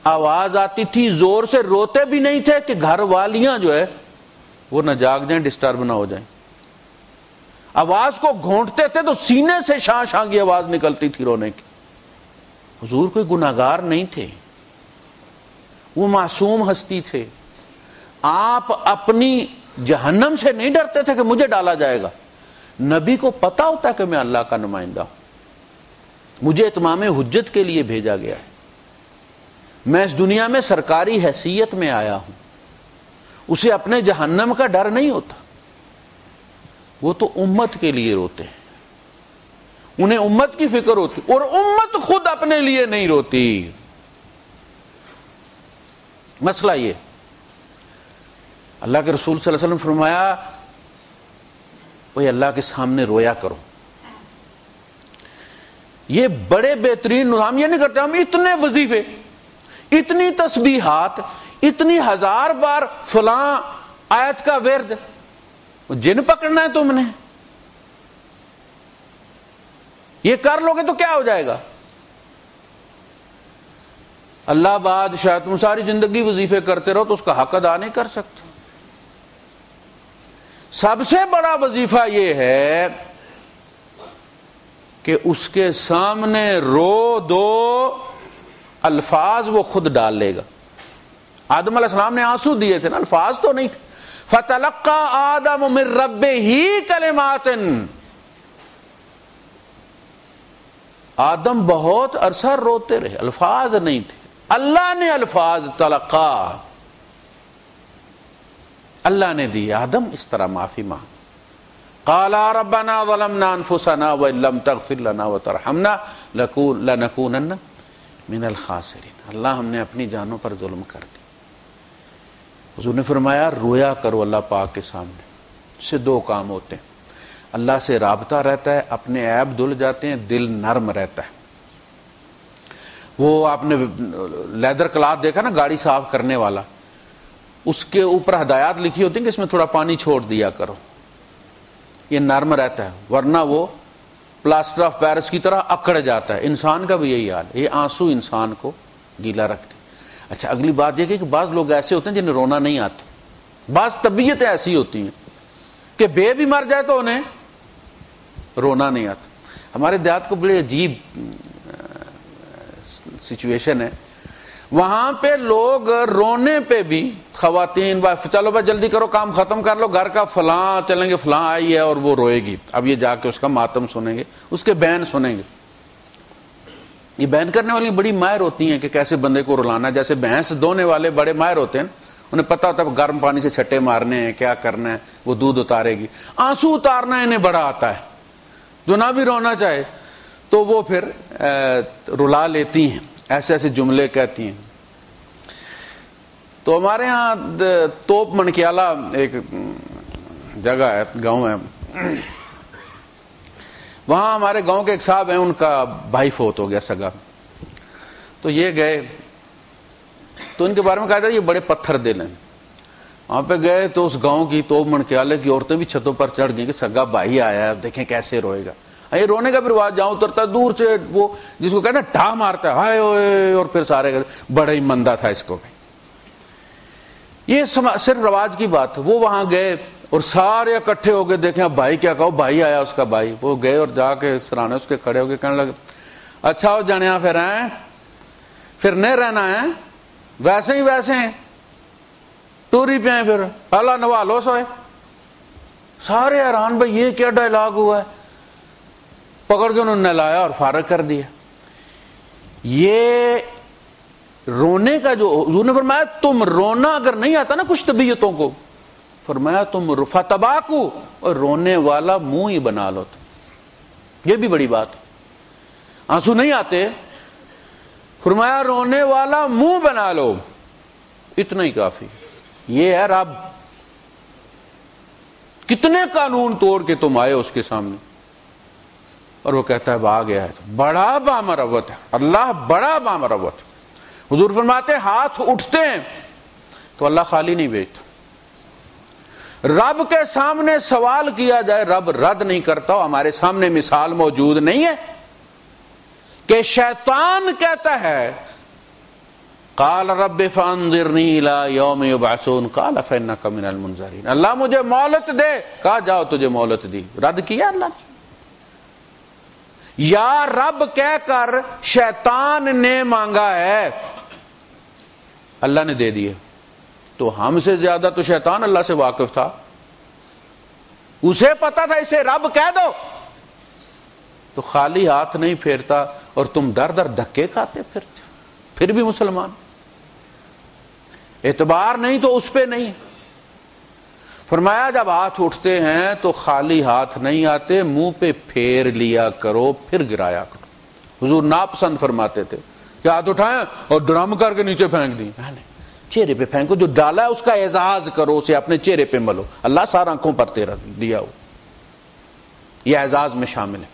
[SPEAKER 1] آواز آتی تھی، زور سے روتے بھی نہیں تھے کہ گھر والیاں جو ہے وہ نہ جاگ جائیں، ڈسٹرب نہ ہو جائیں. آواز کو گھونٹتے تھے تو سینے سے شاں شاں کی آواز نکلتی تھی رونے کی. حضور کوئی گناہگار نہیں تھے، وہ معصوم ہستی تھے. آپ اپنی جہنم سے نہیں ڈرتے تھے کہ مجھے ڈالا جائے گا. نبی کو پتا ہوتا ہے کہ میں اللہ کا نمائندہ ہوں، مجھے اتمام حجت کے لیے بھیجا گیا ہے، میں اس دنیا میں سرکاری حیثیت میں آیا ہوں. اسے اپنے جہنم کا ڈر نہیں ہوتا. وہ تو امت کے لیے روتے ہیں، انہیں امت کی فکر ہوتی، اور امت خود اپنے لیے نہیں روتی. مسئلہ یہ، اللہ کے رسول صلی اللہ علیہ وسلم فرمایا بھئی اللہ کے سامنے رویا کرو. یہ بڑے بہترین، ہم یہ نہیں کرتے، ہم اتنے وظیفے، اتنی تسبیحات، اتنی 1000 بار فلاں آیت کا ورد، جن پکڑنا ہے تم نے، یہ کر لو گے تو کیا ہو جائے گا؟ اللہ بادشاہ، تم ساری زندگی وظیفے کرتے رہو تو اس کا حق ادا نہیں کر سکتے. سب سے بڑا وظیفہ یہ ہے کہ اس کے سامنے رو دو الفاظ وہ خود ڈال لے گا. آدم علیہ السلام نے آنسو دیے تھے نا، الفاظ تو نہیں تھے. فَتَلَقَّى آدَمُ مِن رَبِّهِ كَلِمَاتٍ. آدم بہت عرصہ روتے رہے، الفاظ نہیں تھے. اللہ نے الفاظ تلقا، اللہ نے دی. آدم اس طرح معافی مانگ. قَالَا رَبَّنَا ظَلَمْنَا أَنفُسَنَا وَإِن لَّمْ تَغْفِرْ لَنَا وَتَرْحَمْنَا لَنَكُونَنَّ مِنَ الْخَاسِرِينَ. اللہ ہم نے اپنی جانوں پر ظلم کر دیا. حضور نے فرمایا رویا کرو اللہ پاک کے سامنے. اس سے 2 کام ہوتے ہیں، اللہ سے رابطہ رہتا ہے، اپنے عیب دھل جاتے ہیں، دل نرم رہتا ہے. وہ آپ نے لیدر کلاتھ دیکھا نا، گاڑی صاف کرنے والا، اس کے اوپر ہدایات لکھی ہوتی ہیں کہ اس میں تھوڑا پانی چھوڑ دیا کرو، یہ نرم رہتا ہے. ورنہ وہ پلاسٹر آف پیرس کی طرح اکڑ جاتا ہے. انسان کا بھی یہی حال ہے, یہ آنسو انسان کو گیلا رکھتے. اچھا اگلی بات یہ کہ بعض لوگ ایسے ہوتے ہیں جنہیں رونا نہیں آتا, بعض طبیعتیں ایسی ہوتی ہیں کہ بے بھی مر جائے تو انہیں رونا نہیں آتا. ہمارے دیہات کو بڑی عجیب سچویشن ہے, وہاں پہ لوگ رونے پہ بھی, خواتین چلو بھائی جلدی کرو کام ختم کر لو, گھر کا فلاں چلیں گے, فلاں آئی ہے اور وہ روئے گی, اب یہ جا کے اس کا ماتم سنیں گے, اس کے بیان سنیں گے. یہ بیان کرنے والی بڑی ماہر ہوتی ہیں کہ کیسے بندے کو رلانا. جیسے بھینس دھونے والے بڑے ماہر ہوتے ہیں, انہیں پتا ہوتا ہے گرم پانی سے چھٹے مارنے ہیں, کیا کرنا ہے, وہ دودھ اتارے گی. آنسو اتارنا انہیں بڑا آتا ہے, جو نہ بھی رونا چاہے تو وہ پھر رلا لیتی ہیں, ایسے ایسے جملے کہتی ہیں. تو ہمارے ہاں توپ منکیالہ ایک جگہ ہے, گاؤں ہے, وہاں ہمارے گاؤں کے ایک صاحب ہیں, ان کا بھائی فوت ہو گیا سگا. تو یہ گئے تو ان کے بارے میں کہا تھا یہ بڑے پتھر دل ہیں. وہاں پہ گئے تو اس گاؤں کی توپ منکیالے کی عورتیں بھی چھتوں پر چڑھ گئی کہ سگا بھائی آیا ہے, دیکھیں کیسے روئے گا. یہ رونے کا پھر رواج جہاں اترتا ہے دور سے وہ جس کو کہنا ٹھا مارتا ہے, ہائے اوئے, اور پھر سارے بڑا ہی مندہ تھا اس کو بھی. یہ صرف رواج کی بات. وہ وہاں گئے اور سارے اکٹھے ہو گئے, دیکھیں اب بھائی کیا کہو, بھائی آیا اس کا بھائی. وہ گئے اور جا کے سرانے اس کے کھڑے ہو کے کہنے لگے اچھا ہو جانیا پھر ہیں, پھر نہیں رہنا ہے, ویسے ہی ویسے ہیں, ٹوری پہ ہیں, پھر اللہ نوا لو سوئے. سارے حیران, بھائی یہ کیا ڈائلاگ ہوا ہے. پکڑ کے انہوں نے لایا اور فارغ کر دیا. یہ رونے کا جو حضور نے فرمایا تم رونا اگر نہیں آتا نا کچھ طبیعتوں کو, فرمایا تم فتباکو, اور رونے والا منہ ہی بنا لو. یہ بھی بڑی بات. آنسو نہیں آتے, فرمایا رونے والا منہ بنا لو, اتنا ہی کافی. یہ ہے رب. کتنے قانون توڑ کے تم آئے اس کے سامنے, اور وہ کہتا ہے آ گیا ہے. بڑا بامروت ہے اللہ, بڑا بامروت. حضور فرماتے ہاتھ اٹھتے ہیں تو اللہ خالی نہیں بھیجتا. رب کے سامنے سوال کیا جائے رب رد نہیں کرتا. ہمارے سامنے مثال موجود نہیں ہے کہ شیطان کہتا ہے قال رب فانظرنی الی یوم یبعثون قال فانک من المنظرین, اللہ مجھے مہلت دے, کہا جاؤ تجھے مہلت دی. رد کیا اللہ نے. یا رب کہہ کر شیطان نے مانگا ہے, اللہ نے دے دیے. تو ہم سے زیادہ تو شیطان اللہ سے واقف تھا, اسے پتا تھا اسے رب کہہ دو, تو خالی ہاتھ نہیں پھیرتا اور تم در در دھکے کھاتے پھرتے. پھر بھی مسلمان, اعتبار نہیں تو اس پہ نہیں. فرمایا جب ہاتھ اٹھتے ہیں تو خالی ہاتھ نہیں آتے, منہ پہ پھیر لیا کرو پھر گرایا کرو. حضور ناپسند فرماتے تھے کہ ہاتھ اٹھائیں اور ڈرم کر کے نیچے پھینک دیں, چہرے پہ پھینکو, جو ڈالا ہے اس کا اعزاز کرو, اسے اپنے چہرے پہ ملو. اللہ سارا آنکھوں پر تیرا دیا ہو, یہ اعزاز میں شامل ہے.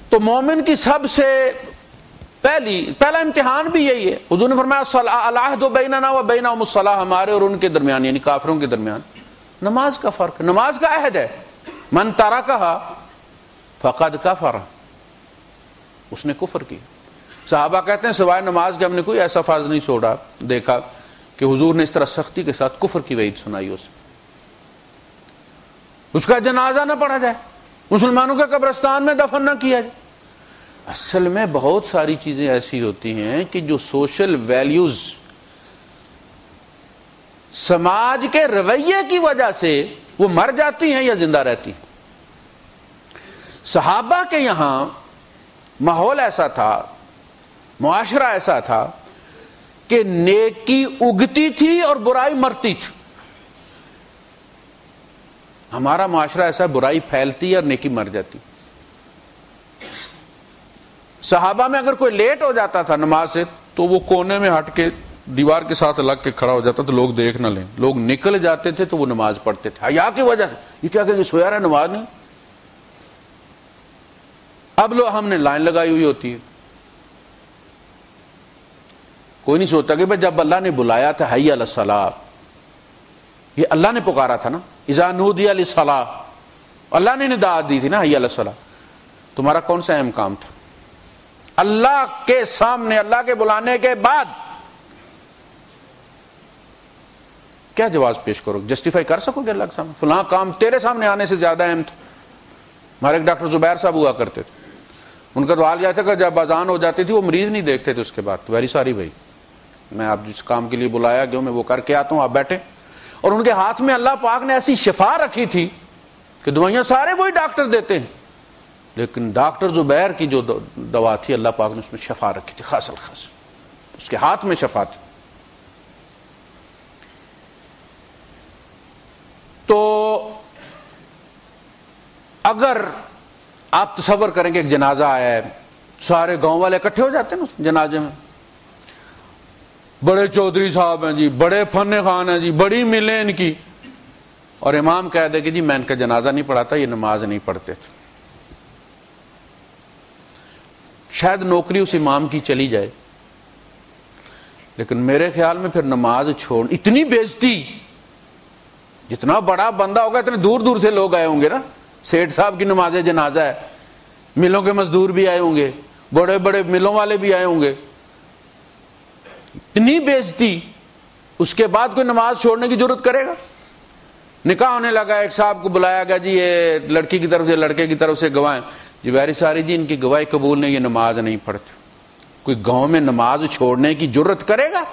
[SPEAKER 1] تو مومن کی سب سے پہلا امتحان بھی یہی ہے. حضور نے فرمایا العہد بیننا و بینہم الصلاۃ, ہمارے اور ان کے درمیان یعنی کافروں کے درمیان نماز کا فرق, نماز کا عہد ہے. من ترکھا فقد کفر, اس نے کفر کی. صحابہ کہتے ہیں سوائے نماز کے ہم نے کوئی ایسا فرض نہیں چھوڑا دیکھا کہ حضور نے اس طرح سختی کے ساتھ کفر کی وعید سنائی. اس کا جنازہ نہ پڑھا جائے, مسلمانوں کے قبرستان میں دفن نہ کیا جائے. اصل میں بہت ساری چیزیں ایسی ہوتی ہیں کہ جو سوشل ویلیوز سماج کے رویے کی وجہ سے وہ مر جاتی ہیں یا زندہ رہتی ہیں. صحابہ کے یہاں ماحول ایسا تھا, معاشرہ ایسا تھا کہ نیکی اگتی تھی اور برائی مرتی تھی. ہمارا معاشرہ ایسا, برائی پھیلتی ہے اور نیکی مر جاتی. صحابہ میں اگر کوئی لیٹ ہو جاتا تھا نماز سے تو وہ کونے میں ہٹ کے دیوار کے ساتھ لگ کے کھڑا ہو جاتا تو لوگ دیکھ نہ لیں. لوگ نکل جاتے تھے تو وہ نماز پڑھتے تھے حیا کی وجہ سے. یہ کیا کہ سویا رہا نماز نہیں. اب لوگ ہم نے لائن لگائی ہوئی ہوتی ہے, کوئی نہیں سوچتا کہ بھائی جب اللہ نے بلایا تھا حی علی الصلاۃ, یہ اللہ نے پکارا تھا نا, اذا نودی للصلاۃ, اللہ نے نداء دی تھی نا حی علی الصلاۃ، تمہارا کون سا اہم کام تھا؟ اللہ کے سامنے، اللہ کے بلانے کے بعد کیا جواز پیش کرو؟ جسٹیفائی کر سکو گے اللہ کے سامنے فلاں کام تیرے سامنے آنے سے زیادہ اہم تھا؟ ہمارے ایک ڈاکٹر زبیر صاحب ہوا کرتے تھے، ان کا تو حال یہ تھا کہ جب اذان ہو جاتی تھی وہ مریض نہیں دیکھتے تھے، اس کے بعد ویری ساری بھائی میں آپ جس کام کے لیے بلایا گیا میں وہ کر کے آتا ہوں، آپ بیٹھے. اور ان کے ہاتھ میں اللہ پاک نے ایسی شفا رکھی تھی کہ دوائیاں سارے وہی ڈاکٹر دیتے ہیں، لیکن ڈاکٹر زبیر کی جو دوا تھی اللہ پاک نے اس میں شفا رکھی تھی، خاص الخاص اس کے ہاتھ میں شفا تھی. تو اگر آپ تصور کریں کہ ایک جنازہ آیا ہے، سارے گاؤں والے اکٹھے ہو جاتے ہیں نا اس جنازے میں، بڑے چودھری صاحب ہیں جی، بڑے فن خان ہیں جی، بڑی ملیں ان کی، اور امام کہہ دے کہ جی میں ان کا جنازہ نہیں پڑھاتا، یہ نماز نہیں پڑھتے تھے. شاید نوکری اس امام کی چلی جائے، لیکن میرے خیال میں پھر نماز چھوڑ، اتنی بےزتی، جتنا بڑا بندہ ہوگا اتنے دور دور سے لوگ آئے ہوں گے نا، سیٹھ صاحب کی نماز جنازہ ہے، ملوں کے مزدور بھی آئے ہوں گے، بڑے بڑے ملوں والے بھی آئے ہوں گے، اتنی بےزتی، اس کے بعد کوئی نماز چھوڑنے کی ضرورت کرے گا؟ نکاح ہونے لگا، ایک صاحب کو بلایا گیا جی یہ لڑکی کی طرف سے لڑکے کی طرف سے گواہیں، جی ویری ساری جی ان کی گواہی قبول نہیں، یہ نماز نہیں پڑھتے. کوئی گاؤں میں نماز چھوڑنے کی جرت کرے گا؟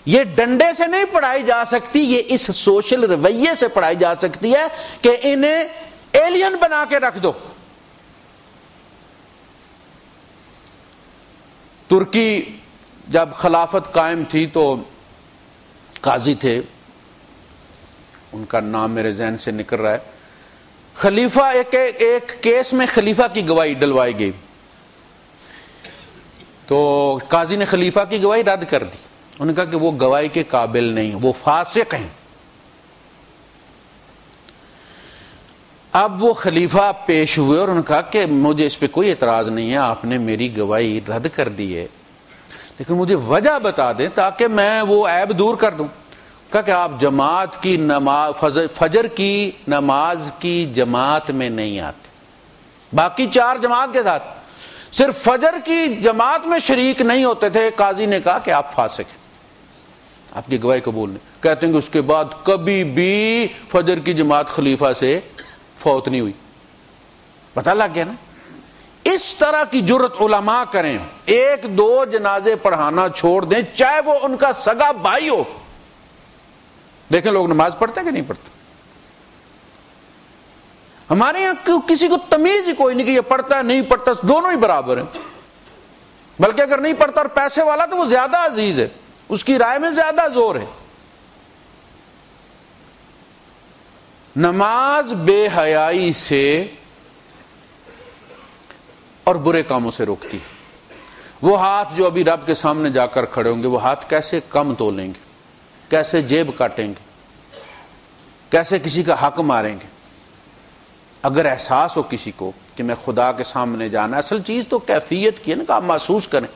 [SPEAKER 1] یہ ڈنڈے سے نہیں پڑھائی جا سکتی، یہ اس سوشل رویے سے پڑھائی جا سکتی ہے کہ انہیں ایلین بنا کے رکھ دو. ترکی جب خلافت قائم تھی تو قاضی تھے، ان کا نام میرے ذہن سے نکل رہا ہے، خلیفہ ایک کیس میں خلیفہ کی گواہی ڈلوائی گئی، تو قاضی نے خلیفہ کی گواہی رد کر دی. انہوں نے کہا کہ وہ گواہی کے قابل نہیں، وہ فاسق ہیں. اب وہ خلیفہ پیش ہوئے اور انہوں نے کہا کہ مجھے اس پہ کوئی اعتراض نہیں ہے، آپ نے میری گواہی رد کر دی ہے، لیکن مجھے وجہ بتا دیں تاکہ میں وہ عیب دور کر دوں. کہا کہ آپ جماعت کی نماز، فجر کی نماز کی جماعت میں نہیں آتے، باقی 4 جماعت کے ساتھ، صرف فجر کی جماعت میں شریک نہیں ہوتے تھے. قاضی نے کہا کہ آپ فاسق ہیں، آپ کی گواہی قبول نہیں. کہتے ہیں کہ اس کے بعد کبھی بھی فجر کی جماعت خلیفہ سے فوت نہیں ہوئی. پتہ لگ گیا نا؟ اس طرح کی جرت علماء کریں، 1-2 جنازے پڑھانا چھوڑ دیں، چاہے وہ ان کا سگا بھائی ہو. دیکھیں لوگ نماز پڑھتے کہ نہیں پڑھتے؟ ہمارے یہاں کسی کو تمیز ہی کوئی نہیں کہ یہ پڑھتا ہے نہیں پڑھتا، دونوں ہی برابر ہیں. بلکہ اگر نہیں پڑھتا اور پیسے والا تو وہ زیادہ عزیز ہے، اس کی رائے میں زیادہ زور ہے. نماز بے حیائی سے اور برے کاموں سے روکتی ہے. وہ ہاتھ جو ابھی رب کے سامنے جا کر کھڑے ہوں گے، وہ ہاتھ کیسے کم تولیں گے، کیسے جیب کاٹیں گے، کیسے کسی کا حق ماریں گے. اگر احساس ہو کسی کو کہ میں خدا کے سامنے جانا، اصل چیز تو کیفیت کی ہے نا کہ آپ محسوس کریں.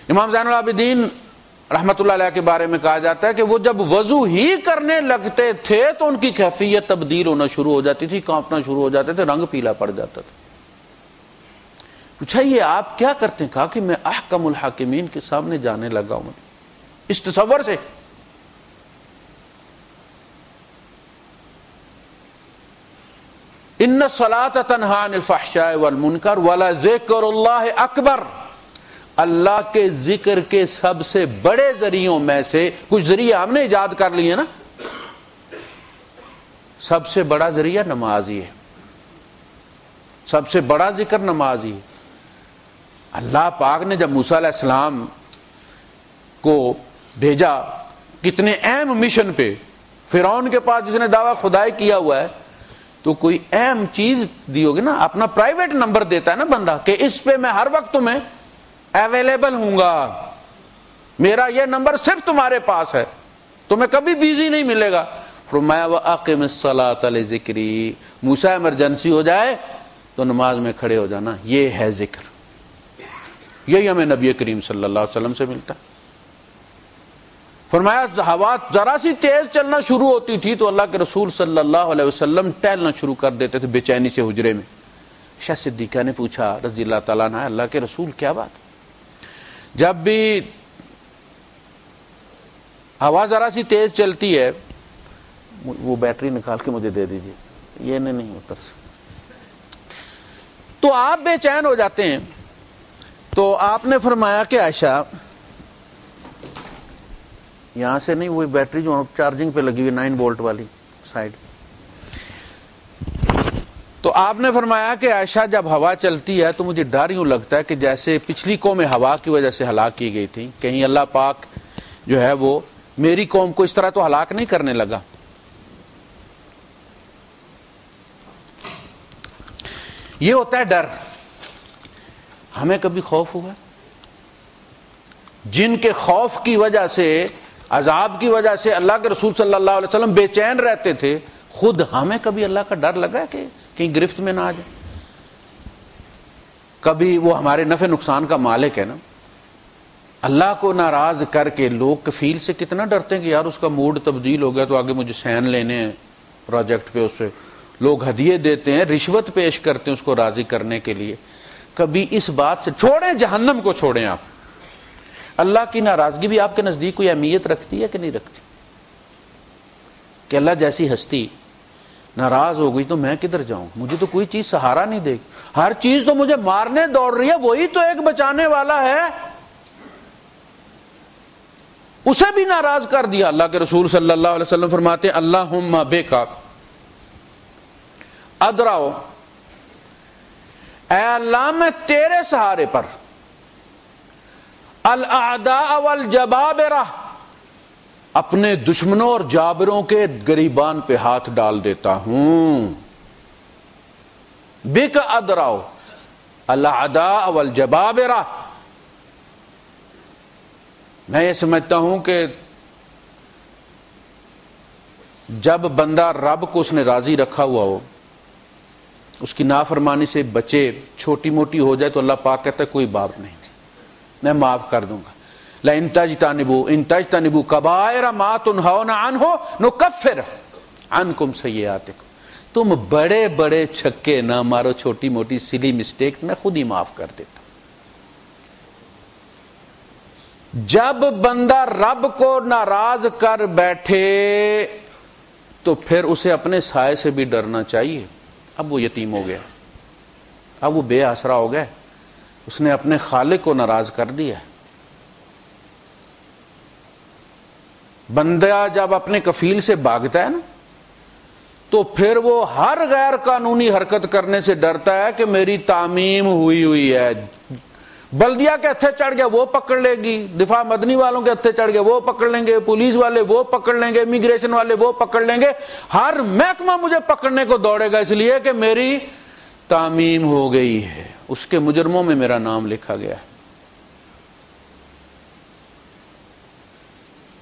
[SPEAKER 1] امام زین العابدین رحمت اللہ علیہ کے بارے میں کہا جاتا ہے کہ وہ جب وضو ہی کرنے لگتے تھے تو ان کی کیفیت تبدیل ہونا شروع ہو جاتی تھی، کانپنا شروع ہو جاتے تھے، رنگ پیلا پڑ جاتا تھا. پوچھا یہ آپ کیا کرتے ہیں؟ کہا کہ میں احکم الحاکمین کے سامنے جانے لگا ہوں. اس تصور سے ان الصلاۃ تنہی عن الفحشاء والمنکر ولذکر اللہ اکبر. اللہ کے ذکر کے سب سے بڑے ذریعوں میں سے کچھ ذریعے ہم نے ایجاد کر لیے نا، سب سے بڑا ذریعہ نماز ہی ہے، سب سے بڑا ذکر نماز ہی ہے. اللہ پاک نے جب موسیٰ علیہ السلام کو بھیجا کتنے اہم مشن پہ، فرعون کے پاس جس نے دعویٰ خدائی کیا ہوا ہے، تو کوئی اہم چیز دی ہوگی نا. اپنا پرائیویٹ نمبر دیتا ہے نا بندہ کہ اس پہ میں ہر وقت تمہیں اویلیبل ہوں گا، میرا یہ نمبر صرف تمہارے پاس ہے، تمہیں کبھی بیزی نہیں ملے گا. فرمایا وَأَقِمِ الصَّلَاةَ لِذِكْرِي، موسیٰ ایمرجنسی ہو جائے تو نماز میں کھڑے ہو جانا. یہ ہے ذکر، یہی ہمیں نبی کریم صلی اللہ علیہ وسلم سے ملتا. فرمایا ہوا ذرا سی تیز چلنا شروع ہوتی تھی تو اللہ کے رسول صلی اللہ علیہ وسلم ٹہلنا شروع کر دیتے تھے بے چینی سے حجرے میں. عائشہ صدیقہ نے پوچھا رضی اللہ تعالیٰ عنہ، اللہ کے رسول کیا بات؟ جب بھی ہوا ذرا سی تیز چلتی ہے، وہ بیٹری نکال کے مجھے دے دیجیے، یہ نہیں اتر تو آپ بے چین ہو جاتے ہیں. تو آپ نے فرمایا کہ عائشہ یہاں سے نہیں، وہ بیٹری جو چارجنگ پہ لگی ہوئی 9 وولٹ والی سائڈ. تو آپ نے فرمایا کہ عائشہ جب ہوا چلتی ہے تو مجھے ڈر یوں لگتا ہے کہ جیسے پچھلی قوم ہوا کی وجہ سے ہلاک کی گئی تھی، کہیں اللہ پاک جو ہے وہ میری قوم کو اس طرح تو ہلاک نہیں کرنے لگا. یہ ہوتا ہے ڈر. ہمیں کبھی خوف ہوا؟ جن کے خوف کی وجہ سے، عذاب کی وجہ سے اللہ کے رسول صلی اللہ علیہ وسلم بے چین رہتے تھے، خود ہمیں کبھی اللہ کا ڈر لگا ہے کہ کہیں گرفت میں نہ آ جائے؟ کبھی وہ ہمارے نفع نقصان کا مالک ہے نا. اللہ کو ناراض کر کے لوگ کفیل سے کتنا ڈرتے ہیں کہ یار اس کا موڈ تبدیل ہو گیا تو آگے مجھے سین لینے ہیں پروجیکٹ پہ. اس سے لوگ ہدیے دیتے ہیں، رشوت پیش کرتے ہیں اس کو راضی کرنے کے لیے. کبھی اس بات سے چھوڑیں، جہنم کو چھوڑیں. آپ اللہ کی ناراضگی بھی آپ کے نزدیک کوئی اہمیت رکھتی ہے کہ نہیں رکھتی؟ کہ اللہ جیسی ہستی ناراض ہو گئی تو میں کدھر جاؤں؟ مجھے تو کوئی چیز سہارا نہیں دے گی، ہر چیز تو مجھے مارنے دوڑ رہی ہے، وہی تو ایک بچانے والا ہے، اسے بھی ناراض کر دیا. اللہ کے رسول صلی اللہ علیہ وسلم فرماتے ہیں اللہم بکا ادراؤ، اے اللہ میں تیرے سہارے پر الاعداء والجبابرہ، اپنے دشمنوں اور جابروں کے گریبان پہ ہاتھ ڈال دیتا ہوں. بک ادراؤ الاعداء والجبابرہ، میں یہ سمجھتا ہوں کہ جب بندہ رب کو اس نے راضی رکھا ہوا ہو، اس کی نافرمانی سے بچے، چھوٹی موٹی ہو جائے تو اللہ پاک کہتا ہے کوئی بات نہیں، میں معاف کر دوں گا. لئن تجتنبوا کبائر ما تنہون عنہ نکفر عنکم سیئاتکم، تم بڑے بڑے چھکے نہ مارو، چھوٹی موٹی سلی مسٹیک میں خود ہی معاف کر دیتا. جب بندہ رب کو ناراض کر بیٹھے تو پھر اسے اپنے سائے سے بھی ڈرنا چاہیے. اب وہ یتیم ہو گیا، اب وہ بے آسرا ہو گیا، اس نے اپنے خالق کو ناراض کر دیا. بندہ جب اپنے کفیل سے بھاگتا ہے نا تو پھر وہ ہر غیر قانونی حرکت کرنے سے ڈرتا ہے کہ میری تعمیم ہوئی ہے. بلدیہ کے ہتھے چڑھ گیا وہ پکڑ لے گی، دفاع مدنی والوں کے ہتھے چڑھ گیا وہ پکڑ لیں گے، پولیس والے وہ پکڑ لیں گے، امیگریشن والے وہ پکڑ لیں گے، ہر محکمہ مجھے پکڑنے کو دوڑے گا اس لیے کہ میری تعمیم ہو گئی ہے، اس کے مجرموں میں میرا نام لکھا گیا ہے.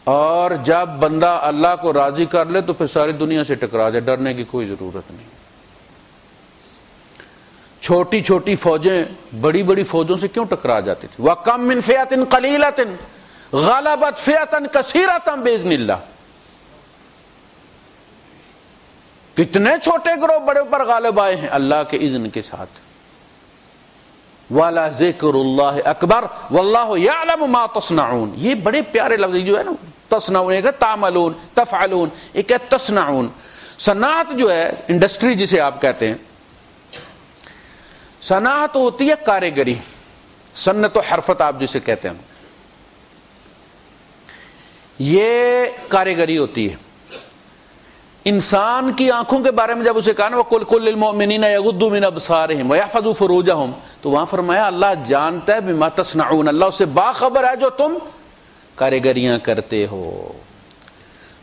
[SPEAKER 1] اور جب بندہ اللہ کو راضی کر لے تو پھر ساری دنیا سے ٹکرا جائے، ڈرنے کی کوئی ضرورت نہیں. چھوٹی چھوٹی فوجیں بڑی بڑی فوجوں سے کیوں ٹکرا جاتی تھی؟ وَكَمْ مِنْ فِئَةٍ قَلِيلَةٍ غَلَبَتْ فِئَةً كَثِيرَةً بِإِذْنِ اللَّهِ، کتنے چھوٹے گروہ بڑے پر غالب آئے ہیں اللہ کے اذن کے ساتھ. وَلَا ذِكْرُ اللَّهِ أَكْبَرُ وَاللَّهُ يَعْلَمُ مَا تَصْنَعُونَ. یہ بڑے پیارے لفظ جو ہے نا، تصنعون ایک ہے تعملون، تفعلون ایک ہے تصنعون. صنعت جو ہے انڈسٹری جسے آپ کہتے ہیں، صنعت ہوتی ہے کاریگری، صنعت و حرفت آپ جسے کہتے ہیں، یہ کاریگری ہوتی ہے. انسان کی آنکھوں کے بارے میں جب اسے کہا نا وَقُلْ قُلْ لِلْمُؤْمِنِينَ يَغُضُّوا مِنْ أَبْصَارِهِمْ وَيَحْفَظُوا فُرُوجَهُمْ، تو وہاں فرمایا اللہ جانتا ہے بِمَا تَصْنَعُونَ، اللہ اسے باخبر ہے جو تم کاریگریاں کرتے ہو،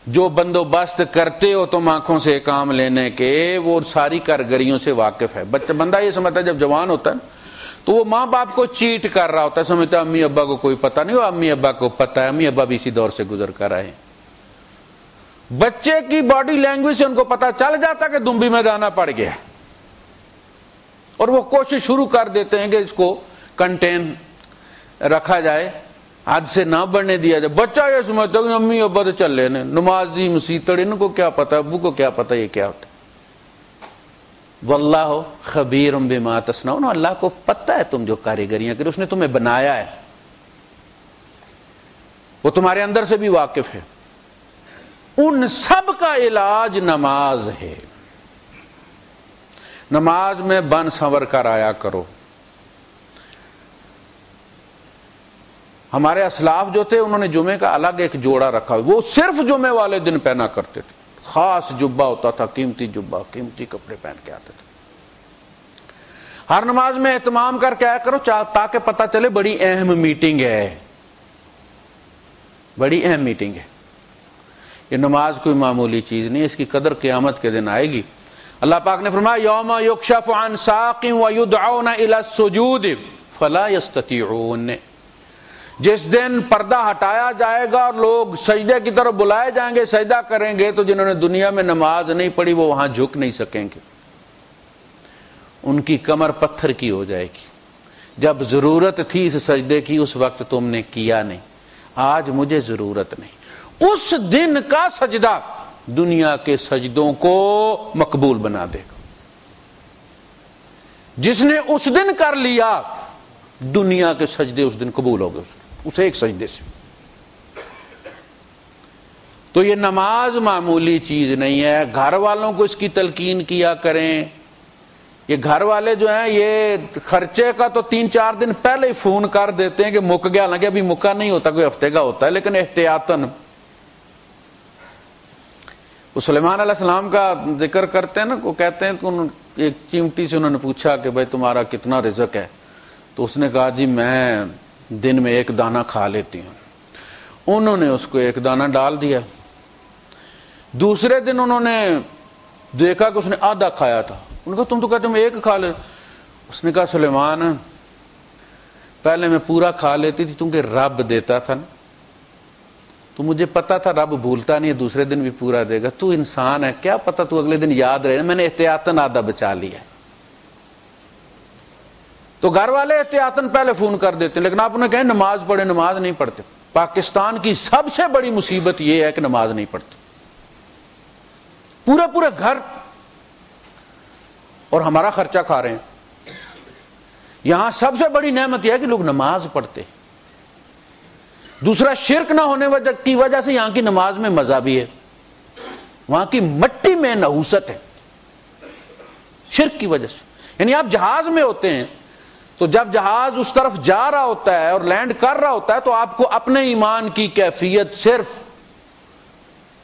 [SPEAKER 1] جو بندوبست کرتے ہو تم آنکھوں سے کام لینے کے، وہ ساری کاریگریوں سے واقف ہے. بندہ یہ سمجھتا ہے جب جوان ہوتا ہے تو وہ ماں باپ کو چیٹ کر رہا ہوتا ہے، سمجھتا ہے امی ابا کو کوئی پتہ نہیں ہو. امی ابا کو پتہ ہے، امی ابا بھی اسی دور سے گزر کر آئے. بچے کی باڈی لینگویج سے ان کو پتہ چل جاتا کہ دمبی میں دانا پڑ گیا، اور وہ کوشش شروع کر دیتے ہیں کہ اس کو کنٹین رکھا جائے حد سے نہ بڑھنے دیا جائے. بچہ یہ سمجھتا ہے کہ امی ابا تو چل رہے ہیں، نمازی مسیتڑ، ان کو کیا پتا، ابو کو کیا پتا یہ کیا ہوتا ہے. واللہ خبیر بما تصنعون، اللہ کو پتہ ہے تم جو کاریگریاں کرے، اس نے تمہیں بنایا ہے، وہ تمہارے اندر سے بھی واقف ہے. ان سب کا علاج نماز ہے. نماز میں بن سنور کر آیا کرو. ہمارے اسلاف جو تھے انہوں نے جمعے کا الگ ایک جوڑا رکھا، وہ صرف جمعے والے دن پہنا کرتے تھے. خاص جبہ ہوتا تھا، قیمتی جبہ، قیمتی کپڑے پہن کے آتے تھے. ہر نماز میں اہتمام کر کے آیا کرو تاکہ پتہ چلے بڑی اہم میٹنگ ہے، بڑی اہم میٹنگ ہے. یہ نماز کوئی معمولی چیز نہیں، اس کی قدر قیامت کے دن آئے گی. اللہ پاک نے فرمایا یوم یکشف عن ساق ویدعون الی السجود فلا یستطیعون، جس دن پردہ ہٹایا جائے گا اور لوگ سجدے کی طرف بلائے جائیں گے، سجدہ کریں گے، تو جنہوں نے دنیا میں نماز نہیں پڑھی وہ وہاں جھک نہیں سکیں گے. ان کی کمر پتھر کی ہو جائے گی. جب ضرورت تھی اس سجدے کی اس وقت تم نے کیا نہیں، آج مجھے ضرورت نہیں. اس دن کا سجدہ دنیا کے سجدوں کو مقبول بنا دے گا. جس نے اس دن کر لیا دنیا کے سجدے اس دن قبول ہو گئے اسے ایک سجدے سے. تو یہ نماز معمولی چیز نہیں ہے. گھر والوں کو اس کی تلقین کیا کریں. یہ گھر والے جو ہیں یہ خرچے کا تو 3-4 دن پہلے ہی فون کر دیتے ہیں کہ مک گیا، حالانکہ ابھی مکا نہیں ہوتا، کوئی ہفتے کا ہوتا ہے، لیکن احتیاطاً. وہ سلیمان علیہ السلام کا ذکر کرتے ہیں نا، وہ کہتے ہیں کہ ایک چیمٹی سے انہوں نے پوچھا کہ بھائی تمہارا کتنا رزق ہے، تو اس نے کہا جی میں دن میں 1 دانہ کھا لیتی ہوں. انہوں نے اس کو 1 دانہ ڈال دیا. دوسرے دن انہوں نے دیکھا کہ اس نے آدھا کھایا تھا. انہوں نے کہا تم تو کہتے میں 1 کھا لے. اس نے کہا سلیمان پہلے میں پورا کھا لیتی تھی کیونکہ رب دیتا تھا نا، تو مجھے پتا تھا رب بھولتا نہیں ہے، دوسرے دن بھی پورا دے گا. تو انسان ہے، کیا پتا تو اگلے دن یاد رہے. میں نے احتیاطاً آدھا بچا لیا. تو گھر والے احتیاطاً پہلے فون کر دیتے ہیں، لیکن آپ انہیں کہیں نماز پڑھے، نماز نہیں پڑھتے. پاکستان کی سب سے بڑی مصیبت یہ ہے کہ نماز نہیں پڑھتے. پورے گھر اور ہمارا خرچہ کھا رہے ہیں. یہاں سب سے بڑی نعمت یہ ہے کہ لوگ نماز پڑھتے. دوسرا شرک نہ ہونے کی وجہ سے یہاں کی نماز میں مزہ بھی ہے. وہاں کی مٹی میں نحوست ہے شرک کی وجہ سے. یعنی آپ جہاز میں ہوتے ہیں تو جب جہاز اس طرف جا رہا ہوتا ہے اور لینڈ کر رہا ہوتا ہے تو آپ کو اپنے ایمان کی کیفیت صرف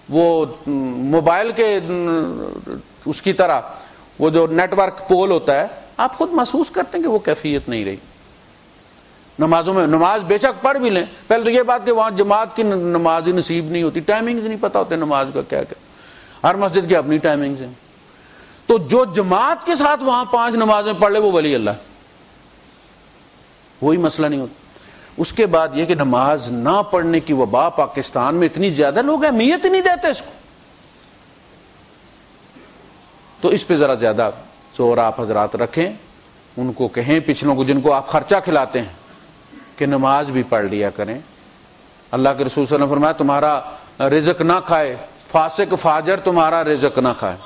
[SPEAKER 1] وہ موبائل کے اس کی طرح وہ جو نیٹ ورک پول ہوتا ہے آپ خود محسوس کرتے ہیں کہ وہ کیفیت نہیں رہی. نمازوں میں نماز بے شک پڑھ بھی لیں، پہلے تو یہ بات کہ وہاں جماعت کی نماز ہی نصیب نہیں ہوتی، ٹائمنگز نہیں پتا ہوتے نماز کا کیا کیا. ہر مسجد کی اپنی ٹائمنگز ہیں. تو جو جماعت کے ساتھ وہاں 5 نمازیں پڑھ لے وہ ولی اللہ، وہی مسئلہ نہیں ہوتا. اس کے بعد یہ کہ نماز نہ پڑھنے کی وبا پاکستان میں اتنی زیادہ، لوگ اہمیت ہی نہیں دیتے اس کو. تو اس پہ ذرا زیادہ زور آپ حضرات رکھیں. ان کو کہیں پچھلوں کو جن کو آپ خرچہ کھلاتے ہیں کہ نماز بھی پڑھ لیا کریں. اللہ کے رسول صلی اللہ علیہ وسلم نے فرمایا تمہارا رزق نہ کھائے فاسق فاجر، تمہارا رزق نہ کھائے.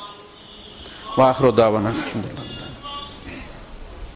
[SPEAKER 1] وآخر دعوانا الحمدللہ.